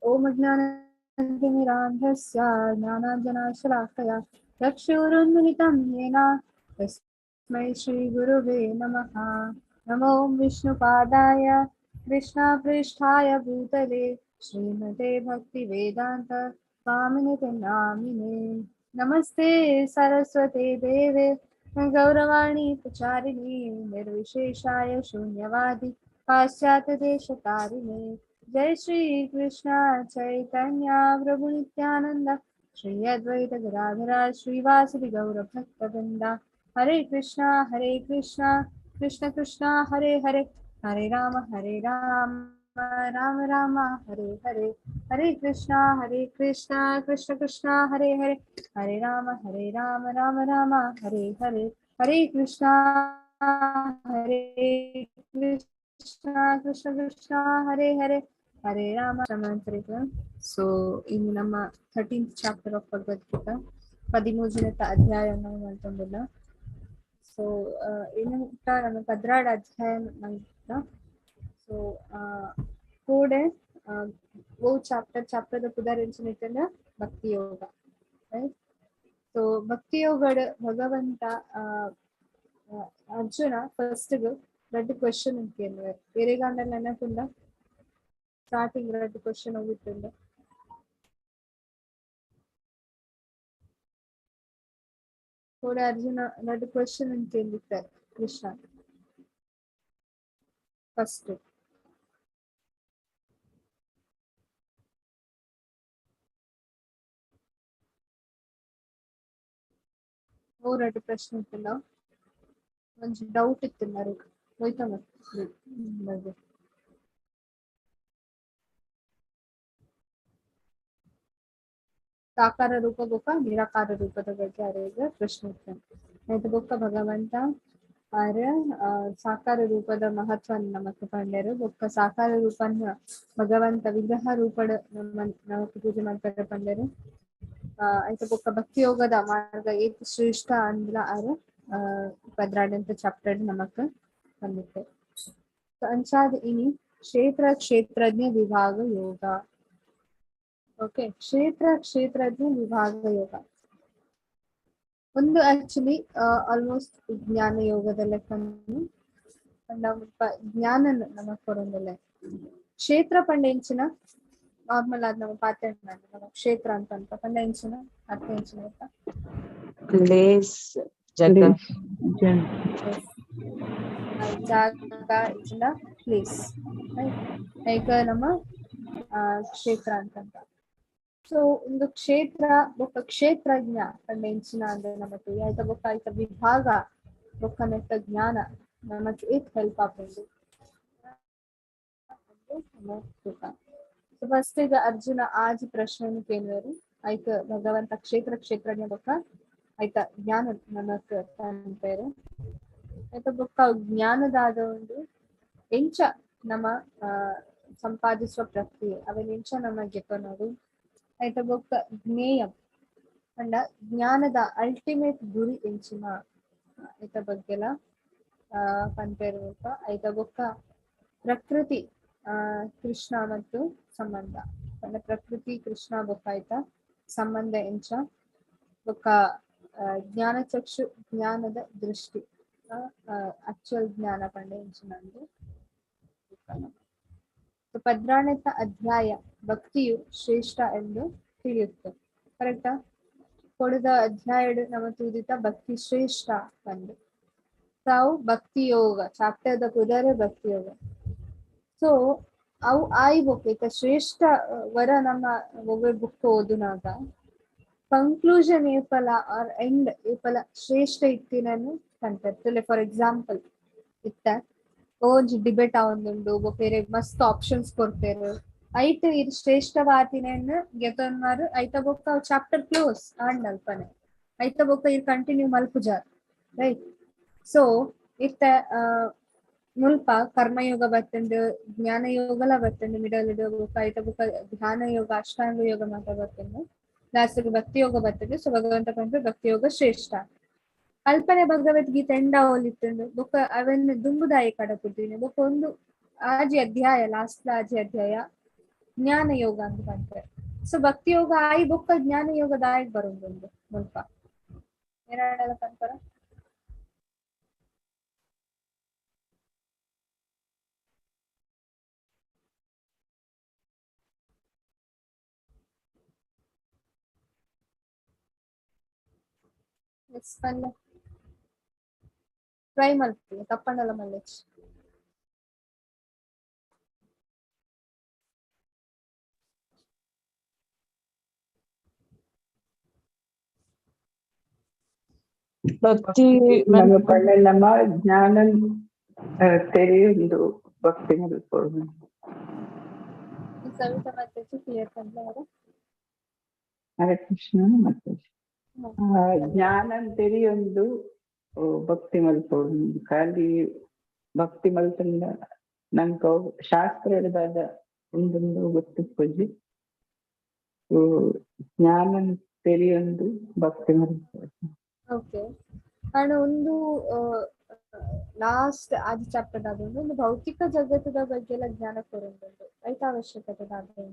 ओम अज्ञानतिमिरान्धस्य ज्ञानाञ्जनशलाकया चक्षुरुन्मिलितं येन तस्मै श्रीगुरुवे नमः। नमो विष्णुपादाय कृष्णपृष्ठाय भूतले श्रीमते भक्तिवेदान्त स्वामिनिति नामिने। नमस्ते सरस्वते देवे गौरवाणी प्रचारिणे निर्विशेषाय शून्यवादी पाश्चात्यदेशतारिणे। जय श्री कृष्ण चैतन्य प्रभु नित्यानंद श्री अद्वैत गदाधर श्रीवासुदेव गौर भक्तवृंदा। हरे कृष्णा कृष्ण कृष्णा हरे हरे, हरे राम राम राम हरे हरे। हरे कृष्णा कृष्ण कृष्णा हरे हरे, हरे राम राम राम हरे हरे। हरे कृष्णा कृष्ण कृष्ण हरे हरे, हरे राम ಮಂತ್ರಿಕ. ಸೊ ಇನ್ನು ನಮ್ಮ 13th ಚಾಪ್ಟರ್ ಆಫ್ ಭಗವದ್ಗೀತಾ 13ನೇ ಅಧ್ಯಾಯವನ್ನು ಮಾಡ್ಕೊಂಡಿಲ್ಲ. ಸೊ ಏನು ನಮ್ಮ 16 ಅಧ್ಯಾಯ ಮಾಡ್ತಾ. ಸೊ ಕೂಡೆ वो ಚಾಪ್ಟರ್ ಪುನರಿಂಚಿನ ಭಕ್ತಿ ಯೋಗ. ರೈಟ್. ಸೊ ಭಕ್ತಿ ಯೋಗ ಭಗವಂತ ಅರ್ಜುನ ಫಸ್ಟ್ రెండు క్వశ్చన్ ఇంకేంది వేరే గంటలు అనకుండా స్టార్టింగ్ రెండు క్వశ్చన్ అవుతుంది. కూడా అర్జున రెండు క్వశ్చన్ ఇంకేంది సార్ కృష్ణ ఫస్ట్ ಓ ಎರಡು ಪ್ರಶ್ನೆ ಇತ್ತಿಲ್ಲ, ಒಂದು ಡೌಟ್ ಇತ್ತಿన్నారు ಹೋಯ್ತಾ ಮತ್ತೆ ಸಾಕಾರ ರೂಪ ಬೊಕ್ಕ ನಿರಾಕಾರ ರೂಪದ ಬಗ್ಗೆ ಅರೇಗ ಪ್ರಶ್ನೆ ಇತ್ತು. ಆಯ್ತು ಬೊಕ್ಕ ಭಗವಂತ ಆರ ಸಾಕಾರ ರೂಪದ ಮಹತ್ವವನ್ನು ನಮಕ್ ಕಂಡರು. ಬೊಕ್ಕ ಸಾಕಾರ ರೂಪನ್ನ ಭಗವಂತ ವಿಗ್ರಹ ರೂಪದ ನಮಕ್ ಪೂಜೆ ಮಾಡ್ತಾರೆ ಪಂಡರು. ಆಯ್ತು ಬೊಕ್ಕ ಭಕ್ತಿ ಯೋಗದ ಮಾರ್ಗ ಏತ್ ಶ್ರೇಷ್ಠ ಅಂದ್ಲ ಆರ 16ನೇ ಚಾಪ್ಟರ್ ನಮಕ್ ಬಂದಿತ್ತು. ಅಂಚಾದ ಇನಿ ಕ್ಷೇತ್ರಜ್ಞ ವಿಭಾಗ ಯೋಗ. ಓಕೆ, ಕ್ಷೇತ್ರಜ್ಞ ವಿಭಾಗ ಯೋಗ ಒಂದು ಆಕ್ಚುಲಿ ಆಲ್ಮೋಸ್ಟ್ ಜ್ಞಾನ ಯೋಗದಲ್ಲೇ ಜ್ಞಾನ ನಮಕ್ ಕೊಡೋದಿಲ್ಲ. ಕ್ಷೇತ್ರ ಪಂಡೆಂಚಿನ ನಾರ್ಮಲ್ ಆದ ನಮ್ಮ ಪಾತ್ರೆ ಕ್ಷೇತ್ರ ಅಂತ ಪಂಡೆಂಚಿನ ಅರ್ಥ ಎಂಚಿನ ಆಯ್ತಾ ಪ್ಲೇಸ್ ಜಾಗ ಇಚ್ಚಿನ ಪ್ಲೇಸ್ ಲೈಕ್ ನಮ್ಮ ಕ್ಷೇತ್ರ ಅಂತಂತ. ಸೊ ಒಂದು ಕ್ಷೇತ್ರ ಬೊಕ್ಕ ಕ್ಷೇತ್ರಜ್ಞ ಪಂಡೆಂಚಿನ ಅಂದ್ರೆ ನಮಗೆ ಆಯ್ತ ಬೊಕ್ಕ ಆಯ್ತ ವಿಭಾಗ ಬೊಕ್ಕ ನೆಟ್ಟ ಜ್ಞಾನ ನಮಗೆ ಏಕ್ ಹೆಲ್ಪ್ ಆಗ್ಬೋದು. ಫಸ್ಟ್ ಈಗ ಅರ್ಜುನ ಆಜ್ ಪ್ರಶ್ನೆ ಕೇಳಿದ್ರು. ಆಯ್ತ ಭಗವಂತ ಕ್ಷೇತ್ರಜ್ಞ ಬೊಕ್ಕ ಆಯ್ತ ಜ್ಞಾನ ನಮಕ್ ತಂಪೇರು. ಆಯ್ತ ಬೊಕ್ಕ ಜ್ಞಾನದಾದ ಒಂದು ಎಂಚ ನಮ್ಮ ಸಂಪಾದಿಸುವ ಪ್ರಕ್ರಿಯೆ ಅವನ್ ಎಂಚ ನಮಗೆ ಗೆಪ್ಪನೋದು. ಆಯ್ತ ಬೊಕ್ಕ ಜ್ಞೇಯಂ ಅಂಡ ಜ್ಞಾನದ ಅಲ್ಟಿಮೇಟ್ ಗುರಿ ಎಂಚಿನ ಆಯ್ತ ಬಗ್ಗೆಲ್ಲ ಪಂಪೇರುವಪ್ಪ. ಆಯ್ತ ಬೊಕ್ಕ ಪ್ರಕೃತಿ ಕೃಷ್ಣ ಮತ್ತು ಸಂಬಂಧ ಅಂಡ ಪ್ರಕೃತಿ ಕೃಷ್ಣ ಬೊಕ್ಕ ಆಯ್ತ ಸಂಬಂಧ ಎಂಚ ಬೊಕ್ಕ ಜ್ಞಾನಚಕ್ಷು ಜ್ಞಾನದ ದೃಷ್ಟಿ ಆಕ್ಚುಯಲ್ ಜ್ಞಾನ ಪಂಡ ಎಂಚಿನ ಅಂದ್ರೆ 16ನೇ ಅಧ್ಯಾಯ ಭಕ್ತಿಯು ಶ್ರೇಷ್ಠ ಎಂದು ತಿಳಿಯುತ್ತೆ. ಕರೆಕ್ಟಾ? ಕೊಡದ ಅಧ್ಯಾಯ ನಮ್ಮ ತೂದಿತ ಭಕ್ತಿ ಶ್ರೇಷ್ಠ ಬಂದು ತಾವು ಭಕ್ತಿ ಯೋಗ ಚಾಪ್ಟರ್ದ ಕುದರೆ ಭಕ್ತಿ ಯೋಗ. ಸೊ ಅವು ಆಯ್ಬೇಕು ಶ್ರೇಷ್ಠ ವರ ನಮ್ಮ ಒಬ್ಬ ಬುಕ್ ಓದಿನಾಗ ಕನ್ಕ್ಲೂಷನ್ ಏಪಲ ಆರ್ ಎಂಡ್ ಏಪಲ ಶ್ರೇಷ್ಠ ಇತ್ತಿನನ್ನು ಕಂತಿರ್ತಲೆ. ಫಾರ್ ಎಕ್ಸಾಂಪಲ್ ಇತ್ತ ಓಜ್ ಡಿಬೇಟ್ ಆವೊಂದುಂಡು ಬೇರೆ ಮಸ್ತ್ ಆಪ್ಷನ್ಸ್ ಕೊಡ್ತೇರು ಐಟ್ ಇದು ಶ್ರೇಷ್ಠವಾತಿನನ್ನು ಗೆತೊಂದ್ಮಾರು ಐತ ಬೊಕ್ಕ ಚಾಪ್ಟರ್ ಕ್ಲೋಸ್ ಆಂಡ್ ಅಲ್ಪನೆ ಐತ ಬೊಕ್ಕ ಇದು ಕಂಟಿನ್ಯೂ ಮಲ್ಪುಜಾರ್. ರೈಟ್. ಸೊ ಇತ್ತ ಮುಲ್ಪ ಕರ್ಮಯೋಗ ಬರ್ತಂಡು ಜ್ಞಾನ ಯೋಗಲ ಬರ್ತಂಡು ಮಿಡಲ್ ಬೊಕ್ಕ ಐತ ಬೊಕ್ಕ ಧ್ಯಾನ ಯೋಗ ಅಷ್ಟಾಂಗ ಯೋಗ ಮಾತ ಬರ್ತಂಡು ಲಾಸ್ಟ್ಗೆ ಭಕ್ತಿ ಯೋಗ ಬರ್ತದೆ. ಸೊ ಭಗವಂತ ಬಂದ್ರೆ ಭಕ್ತಿ ಯೋಗ ಶ್ರೇಷ್ಠ. ಅಲ್ಪನೆ ಭಗವದ್ಗೀತೆ ಎಂಡ ಹೋಲಿತ್ತುಂಡು ಬೊಕ್ಕ ಅವನ್ನ ದುಂಬುದಾಯಿ ಕಡಪುಟ್ಟಿನಿ ಬೊಕ್ಕ ಒಂದು ಆಜಿ ಅಧ್ಯಾಯ ಲಾಸ್ಟ್ ಆಜಿ ಅಧ್ಯಾಯ ಜ್ಞಾನ ಯೋಗ ಅಂತ ಬಂತಾರೆ. ಸೊ ಭಕ್ತಿ ಯೋಗ ಆಯಿ ಬೊಕ್ಕ ಜ್ಞಾನ ಯೋಗದ ಆಯ್ಕೆ ಬರೋದು ಸ್ವಲ್ಪ ಏನಾಡಲ್ಲ ಕಂತಾರ. ಟ್ರೈ ಮಾಡ್ತೀವಿ ತಪ್ಪಂಡಲ್ಲ ಮಲ್ಲೇಶ್. ಭಕ್ತಿ ನಮ್ಮ ಪಣ್ಣೆಲ್ಲಮ್ಮ ಜ್ಞಾನ ತೆರೆಯೊಂದು ಭಕ್ತಿ ಮಲ್ಪೊಡು. ಸವಿತಾ ಮತ್ತೆ ಕ್ಲಿಯರ್ ಕಂಡ್ರೆ ಹರೇ ಕೃಷ್ಣ ಮತ್ತೆ ಜ್ಞಾನ ತೆರೆಯೊಂದು ಭಕ್ತಿ ಮಲ್ಪೊಡು. ಖಾಲಿ ಭಕ್ತಿ ಮಲ್ಪಂದ ನಂಗೆ ಶಾಸ್ತ್ರ ಹಿಡಿದಾಗ ಒಂದೊಂದು ಗೊತ್ತಿಪ್ಪುಜಿ ಜ್ಞಾನ ತೆರೆಯೊಂದು ಭಕ್ತಿ ಮಲ್ಪೊಡು. ಓಕೆ ಕಾರಣ ಒಂದು ಲಾಸ್ಟ್ ಆದಿ ಚಾಪ್ಟರ್ ಆದೊಂದು ಒಂದು ಭೌತಿಕ ಜಗತ್ತದ ಬಗ್ಗೆ ಎಲ್ಲ ಜ್ಞಾನ ಕೊರೊಂದುಂಡು ಐತ ಅವಶ್ಯಕತೆ ನಮಗೆ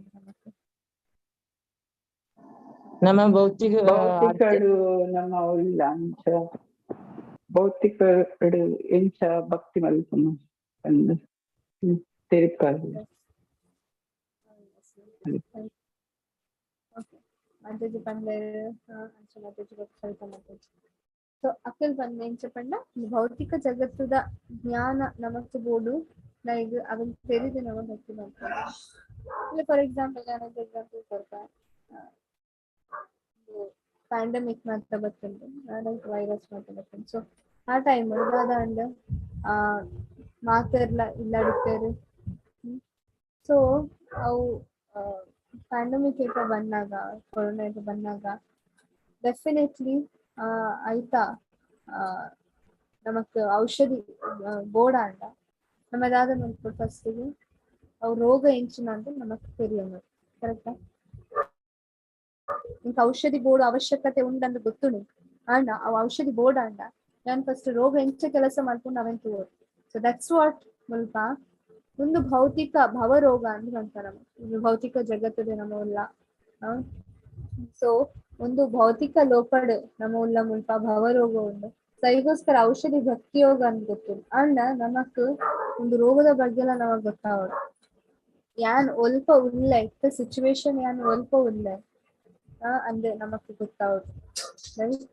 ನಮ್ಮ ಭೌತಿಕಡು ನಮ್ಮ ಉಲ್ಲ ಅಂಚ ಭೌತಿಕಡು ಎಂಚ ಭಕ್ತಿ ಮಲ್ಪನ ಅಂದು ತೆರಿಪಾಗಿ ಮಧ್ಯ ಪಂಡೆ ಸೊ ಅಕ್ಕಲ್ ಬಂದ ಏನ್ చెప్పండి ಭೌತಿಕ ಜಗತ್ತದ ಜ್ಞಾನ ನಮಕ್ ಬೋಡು ಲೈಕ್ ಅವನ್ ತೆರಿದು ನಮಗ್ ಭಕ್ತಿ ಮಾಡ್ತಾರೆ. ಫಾರ್ ಎಕ್ಸಾಂಪಲ್ ನಾನೊಂದು ಎಕ್ಸಾಂಪಲ್ ಕೊಡ್ತಾ ಪ್ಯಾಂಡಮಿಕ್ ಮಾತ್ರ ಬರ್ತುಂಟು ಲೈಕ್ ವೈರಸ್ ಮಾತ್ರ ಬರ್ತುಂಟು. ಸೊ ಆ ಟೈಮ್ ಉದಾಹರಣೆ ಮಾತೆರ್ಲ ಇಲ್ಲಡಿತ್ತೇರು. ಸೊ ಅವು ಪ್ಯಾಂಡಮಿಕ್ ಏಕ ಬಂದಾಗ ಕೊರೋನಾ ಏಕ ಬಂದಾಗ ಡೆಫಿನೆಟ್ಲಿ ಆಯ್ತಾ ನಮಕ್ ಔಷಧಿ ಬೋರ್ಡ್ ಅಂಡ ನಮ್ಮದಾದ ನೋಡ್ಕೊಂಡು ಫಸ್ಟಿಗೆ ಅವು ರೋಗ ಎಂಚಿನ ಅಂತ ನಮಕ್ ತೆರಿಯೋದು ಕರೆಕ್ಟಾ. ಇಂಕ ಔಷಧಿ ಬೋರ್ಡ್ ಅವಶ್ಯಕತೆ ಉಂಡಂತ ಗೊತ್ತುಂಡು ಅಂಡ ಅವು ಔಷಧಿ ಬೋರ್ಡ್ ಅಂಡ ನಾನು ಫಸ್ಟ್ ರೋಗ ಎಂಚ ಕೆಲಸ ಮಾಡ್ಕೊಂಡು ಅವೆಂತ ತೋರು. ಸೊ ದಟ್ಸ್ ವಾಟ್ ಸ್ವಲ್ಪ ಒಂದು ಭೌತಿಕ ಭವರೋಗ ಅಂತ ಅಂತಾರ ಒಂದು ಭೌತಿಕ ಜಗತ್ತದೆ ನಮ್ಮ ಉಲ್ಲ. ಸೊ ಒಂದು ಭೌತಿಕ ಲೋಪಡ್ ನಮ್ಮ ಉಲ್ಲ ಮುಲ್ಪ ಭವರೋಗ ಉಂಡು. ಸೊ ಈಗೋಸ್ಕರ ಔಷಧಿ ಭಕ್ತಿ ಯೋಗ ಅಂತ ಗೊತ್ತಿಲ್ಲ ಅಂಡ ನಮಕ್ ಒಂದು ರೋಗದ ಬಗ್ಗೆ ಎಲ್ಲ ನಮಗ್ ಗೊತ್ತಾಗೋದು ಯಾನ್ ಒಲ್ಪ ಉಲ್ಲ ಇತ್ತ ಸಿಚುವೇಶನ್ ಯಾನ್ ಒಲ್ಪ ಉಲ್ಲ ಅಂದ್ರೆ ನಮಕ್ ಗೊತ್ತಾಗೋದು. ರೈಟ್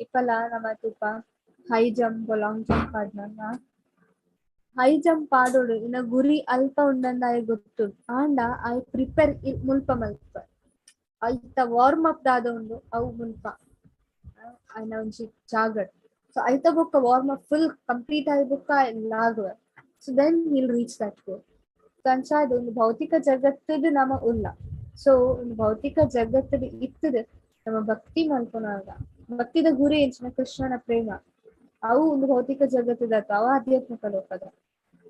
ಇಪ್ಪಲ ನಮ್ಮ ತುಪ್ಪ ಹೈ ಜಂಪ್ ಲಾಂಗ್ ಜಂಪ್ ಆಡ್ನಾಗ ಹೈ ಜಂಪ್ ಆಡೋಡು ಇನ್ನ ಗುರಿ ಅಲ್ಪ ಉಂಡಂದ ಆಯ್ ಗೊತ್ತು ಆಂಡ ಆಯ್ ಪ್ರಿಪೇರ್ ಮುಲ್ಪ ಮಲ್ಪ ಐತ ವಾರ್ಮ್ ಅಪ್ ದಾದ ಉಂಡು ಅವು ಮುಲ್ಪ ಆಯ್ನ ಒಂಜಿ ಜಾಗಡ್. ಸೊ ಐತ ಬೊಕ್ಕ ವಾರ್ಮ್ ಅಪ್ ಫುಲ್ ಕಂಪ್ಲೀಟ್ ಆಗಿ ಬೊಕ್ಕ ಲಾಗುವ. So then will reach that goal. So ಅಂಚಾದ ಒಂದು ಭೌತಿಕ ಜಗತ್ತದ ನಮ್ಮ ಉಲ್ಲ. ಸೊ ಒಂದು ಭೌತಿಕ ಜಗತ್ತದ ಇತ್ತದ ನಮ್ಮ ಭಕ್ತಿ ಮಲ್ಪನಾಗ ಭಕ್ತಿದ ಗುರಿ ಎಂಚಿನ ಕೃಷ್ಣನ ಪ್ರೇಮ ಅವು ಒಂದು ಭೌತಿಕ ಜಗತ್ತದ ಅವ ಆಧ್ಯಾತ್ಮಿಕ ಲೋಕದ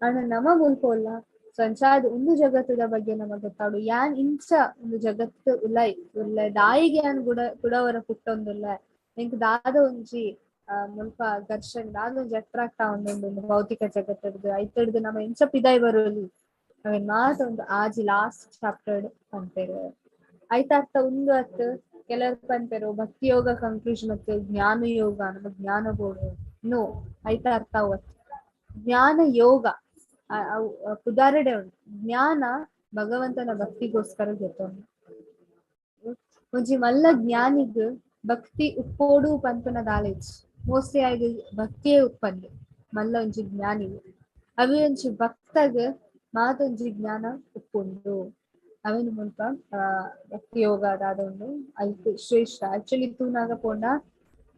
ಆನ ನಮ ಮುಲ್ಪೋಲ್ಲ. ಸೊ ಅಂಚಾದ ಒಂದು ಜಗತ್ತದ ಬಗ್ಗೆ ನಮಗ್ ಗೊತ್ತಾಡು ಯಾನ್ ಇಂಚ ಒಂದು ಜಗತ್ತು ಉಲ್ಲ ದಾಯಿಗೆ ಯಾನ್ ಗುಡವರ ಪುಟ್ಟೊಂದುಲ್ಲ ನಿಂಕ್ ದಾದ ಒಂಜಿ ಮುಲ್ಪ ಘರ್ಷಣೆ ದಾದ ಒಂಜಿ ಅಟ್ರಾಕ್ಟ್ ಆವೊಂದುಂಡು ಭೌತಿಕ ಜಗತ್ತದ್ದು ಐತಡ್ದು ನಮ್ಮ ಇಂಚ ಪಿದಾಯ್ ಬರೋಲಿ ಅವೇನ್ ಮಾತ ಒಂದು ಆಜಿ ಲಾಸ್ಟ್ ಚಾಪ್ಟರ್ ಅಂತಾರೆ. ಐತಾರ್ಥ ಒಂದು ಅತ್ ಕೆಲವರು ಪಂಪೆರು ಭಕ್ತಿ ಯೋಗ ಕನ್ಕ್ಲೂಷನ್ ಮತ್ತು ಜ್ಞಾನ ಯೋಗ ನಮ್ಮ ಜ್ಞಾನ ಬೋರ್ಡು ನೋ ಐತ ಅರ್ಥ ಅವತ್ತು ಜ್ಞಾನ ಯೋಗ ಉದಾಹರಣೆ ಉಂಟು. ಜ್ಞಾನ ಭಗವಂತನ ಭಕ್ತಿಗೋಸ್ಕರ ಗೊತ್ತುಂಟು. ಒಂಜಿ ಮಲ್ಲ ಜ್ಞಾನಿಗ್ ಭಕ್ತಿ ಉಪ್ಪೋಡು ಪಂಪನ ನಾಲೆಡ್ಜ್ ಮೋಸ್ಟ್ಲಿ ಆಯ್ದು ಭಕ್ತಿಯೇ ಉಪ್ಪಂದು ಮಲ್ಲ ಒಂಜಿ ಜ್ಞಾನಿಗ್ ಅವಿ ಒಂಜಿ ಭಕ್ತಗ್ ಮಾತೊಂಜಿ ಜ್ಞಾನ ಉಪ್ಪುಂಡು ಅವೇನು ಮುಲ್ಪ ಭಕ್ತಿ ಯೋಗ ಅದಾದ ಉಂಡು ಐದು ಶ್ರೇಷ್ಠ. ಆಕ್ಚುಲಿ ತೂನಾಗ ಪೋಂಡ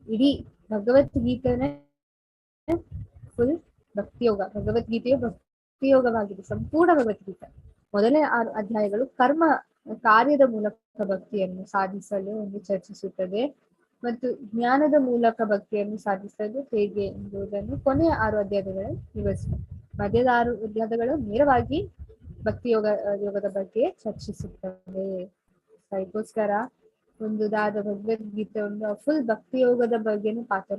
ಇಡೀ ಭಗವದ್ಗೀತೆನೇ ಫುಲ್ ಭಕ್ತಿಯೋಗ. ಭಗವದ್ಗೀತೆಯು ಭಕ್ತಿಯೋಗವಾಗಿದೆ ಸಂಪೂರ್ಣ ಭಗವದ್ಗೀತೆ. ಮೊದಲನೇ 6 ಅಧ್ಯಾಯಗಳು ಕಾರ್ಯದ ಮೂಲಕ ಭಕ್ತಿಯನ್ನು ಸಾಧಿಸಲು ಒಂದು ಚರ್ಚಿಸುತ್ತದೆ ಮತ್ತು ಜ್ಞಾನದ ಮೂಲಕ ಭಕ್ತಿಯನ್ನು ಸಾಧಿಸಲು ಹೇಗೆ ಎಂಬುದನ್ನು ಕೊನೆಯ 6 ಅಧ್ಯಾಯಗಳಲ್ಲಿ ವಿವರಿಸುತ್ತದೆ. ಮಧ್ಯದ 6 ಅಧ್ಯಾಯಗಳು ನೇರವಾಗಿ ಭಕ್ತಿ ಯೋಗದ ಬಗ್ಗೆ ಚರ್ಚಿಸುತ್ತದೆ. ಅದಕ್ಕೋಸ್ಕರ ಒಂದು ದಾದ ಭಗವದ್ಗೀತೆ ಒಂದು ಫುಲ್ ಭಕ್ತಿ ಯೋಗದ ಬಗ್ಗೆನೇ ಪಾತ್ರ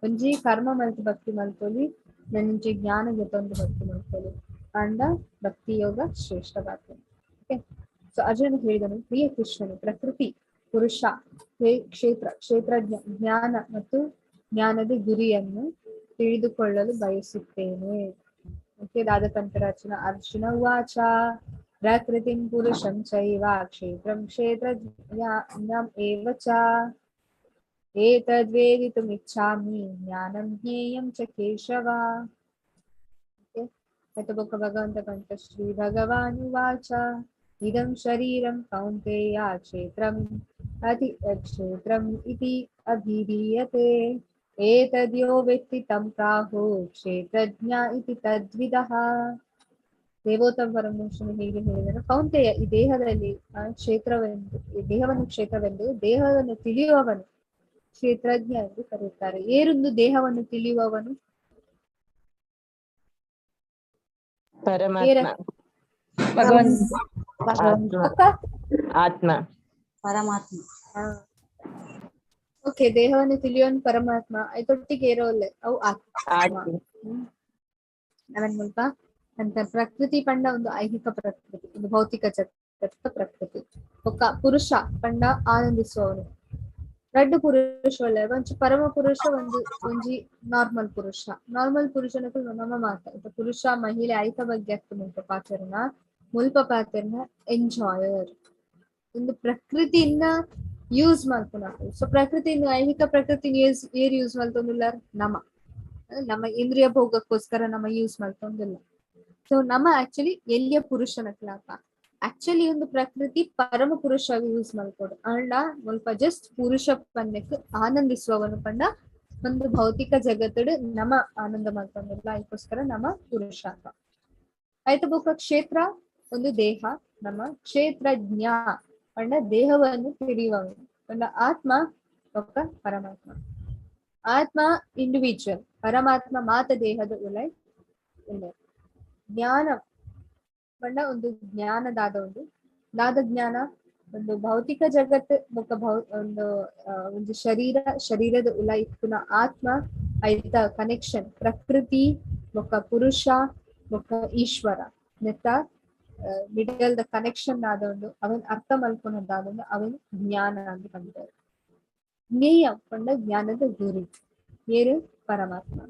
ಒಂಜಿ ಕರ್ಮ ಮಲ್ತು ಭಕ್ತಿ ಮಲ್ಪೊಲಿ ನಂಜಿ ಜ್ಞಾನ ಜೊತೊಂದು ಭಕ್ತಿ ಮಲ್ಪೊಲಿ ಅಂಡ ಭಕ್ತಿ ಯೋಗ ಶ್ರೇಷ್ಠ ಪಾತ್ರ. ಓಕೆ, ಸೊ ಅರ್ಜುನ ಹೇಳಿದನು, ಪ್ರಿಯ ಕೃಷ್ಣನು ಪ್ರಕೃತಿ, ಪುರುಷ, ಕ್ಷೇತ್ರಜ್ಞ, ಜ್ಞಾನ ಮತ್ತು ಜ್ಞಾನದ ಗುರಿಯನ್ನು ತಿಳಿದುಕೊಳ್ಳಲು ಬಯಸುತ್ತೇನೆ. ಓಕೆ, ರಾಧಕಂಠರಾರ್ಜುನ ಅರ್ಜುನ ಉವಾಚ ಪ್ರಕೃತಿಂ ಪುರುಷಂ ಚೈವ ಕ್ಷೇತ್ರಂ ಕ್ಷೇತ್ರಜ್ಞಂ ಏವ ಚ ಏತದ್ವೇದಿತುಮಿಚ್ಛಾಮಿ ಜ್ಞಾನಂ ಜ್ಞೇಯಂ ಚ ಕೇಶವ. ಯತಬೊಕ್ಕ ಭಗವಂತ ಕಂಠ ಶ್ರೀ ಭಗವಾನ್ ಉವಾಚ ಇದಂ ಶರೀರಂ ಕೌಂತೆಯ ಕ್ಷೇತ್ರಂ ಕ್ಷೇತ್ರಂ ಇತಿ ಅಭಿಧೀಯತೆ ಏತದ್ಯೋ ವೇತ್ತಿ ತಂ ಪ್ರಾಹು ಕ್ಷೇತ್ರಜ್ಞ ಇತಿ ತದ್ವಿದಃ. ದೇವೋತ್ತಮ ಪರಮೇಶ್ವರನು ಹೀಗೆ ಹೇಳಿದನು, ಕೌಂತೆಯ, ಈ ದೇಹದಲ್ಲಿ ಕ್ಷೇತ್ರವೆಂದು, ಈ ದೇಹವನ್ನು ಕ್ಷೇತ್ರವೆಂದು, ದೇಹವನ್ನು ತಿಳಿಯುವವನು ಕ್ಷೇತ್ರಜ್ಞ ಎಂದು ಕರೆಯುತ್ತಾರೆ. ಏರೊಂದು ದೇಹವನ್ನು ತಿಳಿಯುವವನು? ಪರಮಾತ್ಮ, ಆತ್ಮ, ಪರಮಾತ್ಮ. ಓಕೆ, ದೇಹವನ್ನು ತಿಳಿಯೋನು ಪರಮಾತ್ಮ, ಐತೊಟ್ಟಿಗೆ ಇರೋಲ್ಲ ಅವು ಆತ್ಮ. ಅವನ್ ಮುಲ್ಪ ಅಂತ ಪ್ರಕೃತಿ ಪಂಡ ಒಂದು ಐಹಿಕ ಪ್ರಕೃತಿ, ಒಂದು ಭೌತಿಕ ಜಗತ್ತ ಪ್ರಕೃತಿ. ಒಕ್ಕ ಪುರುಷ ಪಂಡ ಆನಂದಿಸುವವನು. ಎರಡು ಪುರುಷ ಒಂಚು ಪರಮ ಪುರುಷ ಒಂಜಿ ನಾರ್ಮಲ್ ಪುರುಷ. ನಾರ್ಮಲ್ ಪುರುಷನಕ್ಕೆ ನಮ್ಮ ಮಾತ ಪುರುಷ ಮಹಿಳೆ ಐಕ ಬಗ್ಗೆ ಮುಲ್ಪ ಪಾತ್ರನ ಮುಲ್ಪ ಪಾತ್ರನ ಎಂಜಾಯರ್. ಒಂದು ಪ್ರಕೃತಿಯಿಂದ ಯೂಸ್ ಮಾಡ್ಕೊಳ. ಸೊ ಪ್ರಕೃತಿಯಿಂದ ಐಹಿಕ ಪ್ರಕೃತಿ ಯೂಸ್ ಮಾಡ್ತೊಂದಿಲ್ಲ ನಮ್ಮ ಇಂದ್ರಿಯ ಭೋಗಕ್ಕೋಸ್ಕರ ನಮ್ಮ ಯೂಸ್ ಮಾಡ್ತೊಂದಿಲ್ಲ. ಸೊ ನಮ್ಮ ಆಕ್ಚುಲಿ ಎಲ್ಲಿಯ ಪುರುಷನ ಕ್ಲಾಪ ಆಕ್ಚುಲಿ ಒಂದು ಪ್ರಕೃತಿ ಪರಮ ಪುರುಷ ಯೂಸ್ ಮಾಡ್ಕೊಡು ಅಂಡ ಸ್ವಲ್ಪ ಜಸ್ಟ್ ಪುರುಷ ಪಂಡಕ್ಕೆ ಆನಂದಿಸುವವನು ಪಂಡ ಒಂದು ಭೌತಿಕ ಜಗತ್ತಡು ನಮ್ಮ ಆನಂದ ಮಾಡ್ಕೊಂಡಿಲ್ಲ, ಅದಕ್ಕೋಸ್ಕರ ನಮ್ಮ ಪುರುಷ. ಆಯ್ತು ಬೊಕ್ಕ ಕ್ಷೇತ್ರ ಒಂದು ದೇಹ, ನಮ್ಮ ಕ್ಷೇತ್ರಜ್ಞ ಪಂಡ ದೇಹವನ್ನು ತಿಳಿಯುವವನು ಪಂಡ ಆತ್ಮ ಬೊಕ್ಕ ಪರಮಾತ್ಮ. ಆತ್ಮ ಇಂಡಿವಿಜುವಲ್, ಪರಮಾತ್ಮ ಮಾತ ದೇಹದ ಉಲೈ ಇಲ್ಲ. ಜ್ಞಾನ ಪಂಡ ಒಂದು ಜ್ಞಾನದಾದ ಒಂದು ದಾದ ಜ್ಞಾನ ಒಂದು ಭೌತಿಕ ಜಗತ್ತು ಬೊಕ್ಕ ಒಂದು ಶರೀರದ ಉಲ ಇತ್ತಿನ ಆತ್ಮ ಐತ ಕನೆಕ್ಷನ್ ಪ್ರಕೃತಿ ಬೊಕ್ಕ ಪುರುಷ ಬೊಕ್ಕ ಈಶ್ವರ ನೆತ್ತ ಮಿಡಲ್ ದ ಕನೆಕ್ಷನ್ ಆದೊಂದು ಅವನ್ ಅರ್ಥ ಮಲ್ಕೊಂಡಾದೊಂದು ಅವನ್ ಜ್ಞಾನ ಅಂತ ಕಂಡಿದ್ದಾರೆ. ಜ್ಞೇಯ ಪಂಡ ಜ್ಞಾನದ ಗುರಿ ಏರು ಪರಮಾತ್ಮ.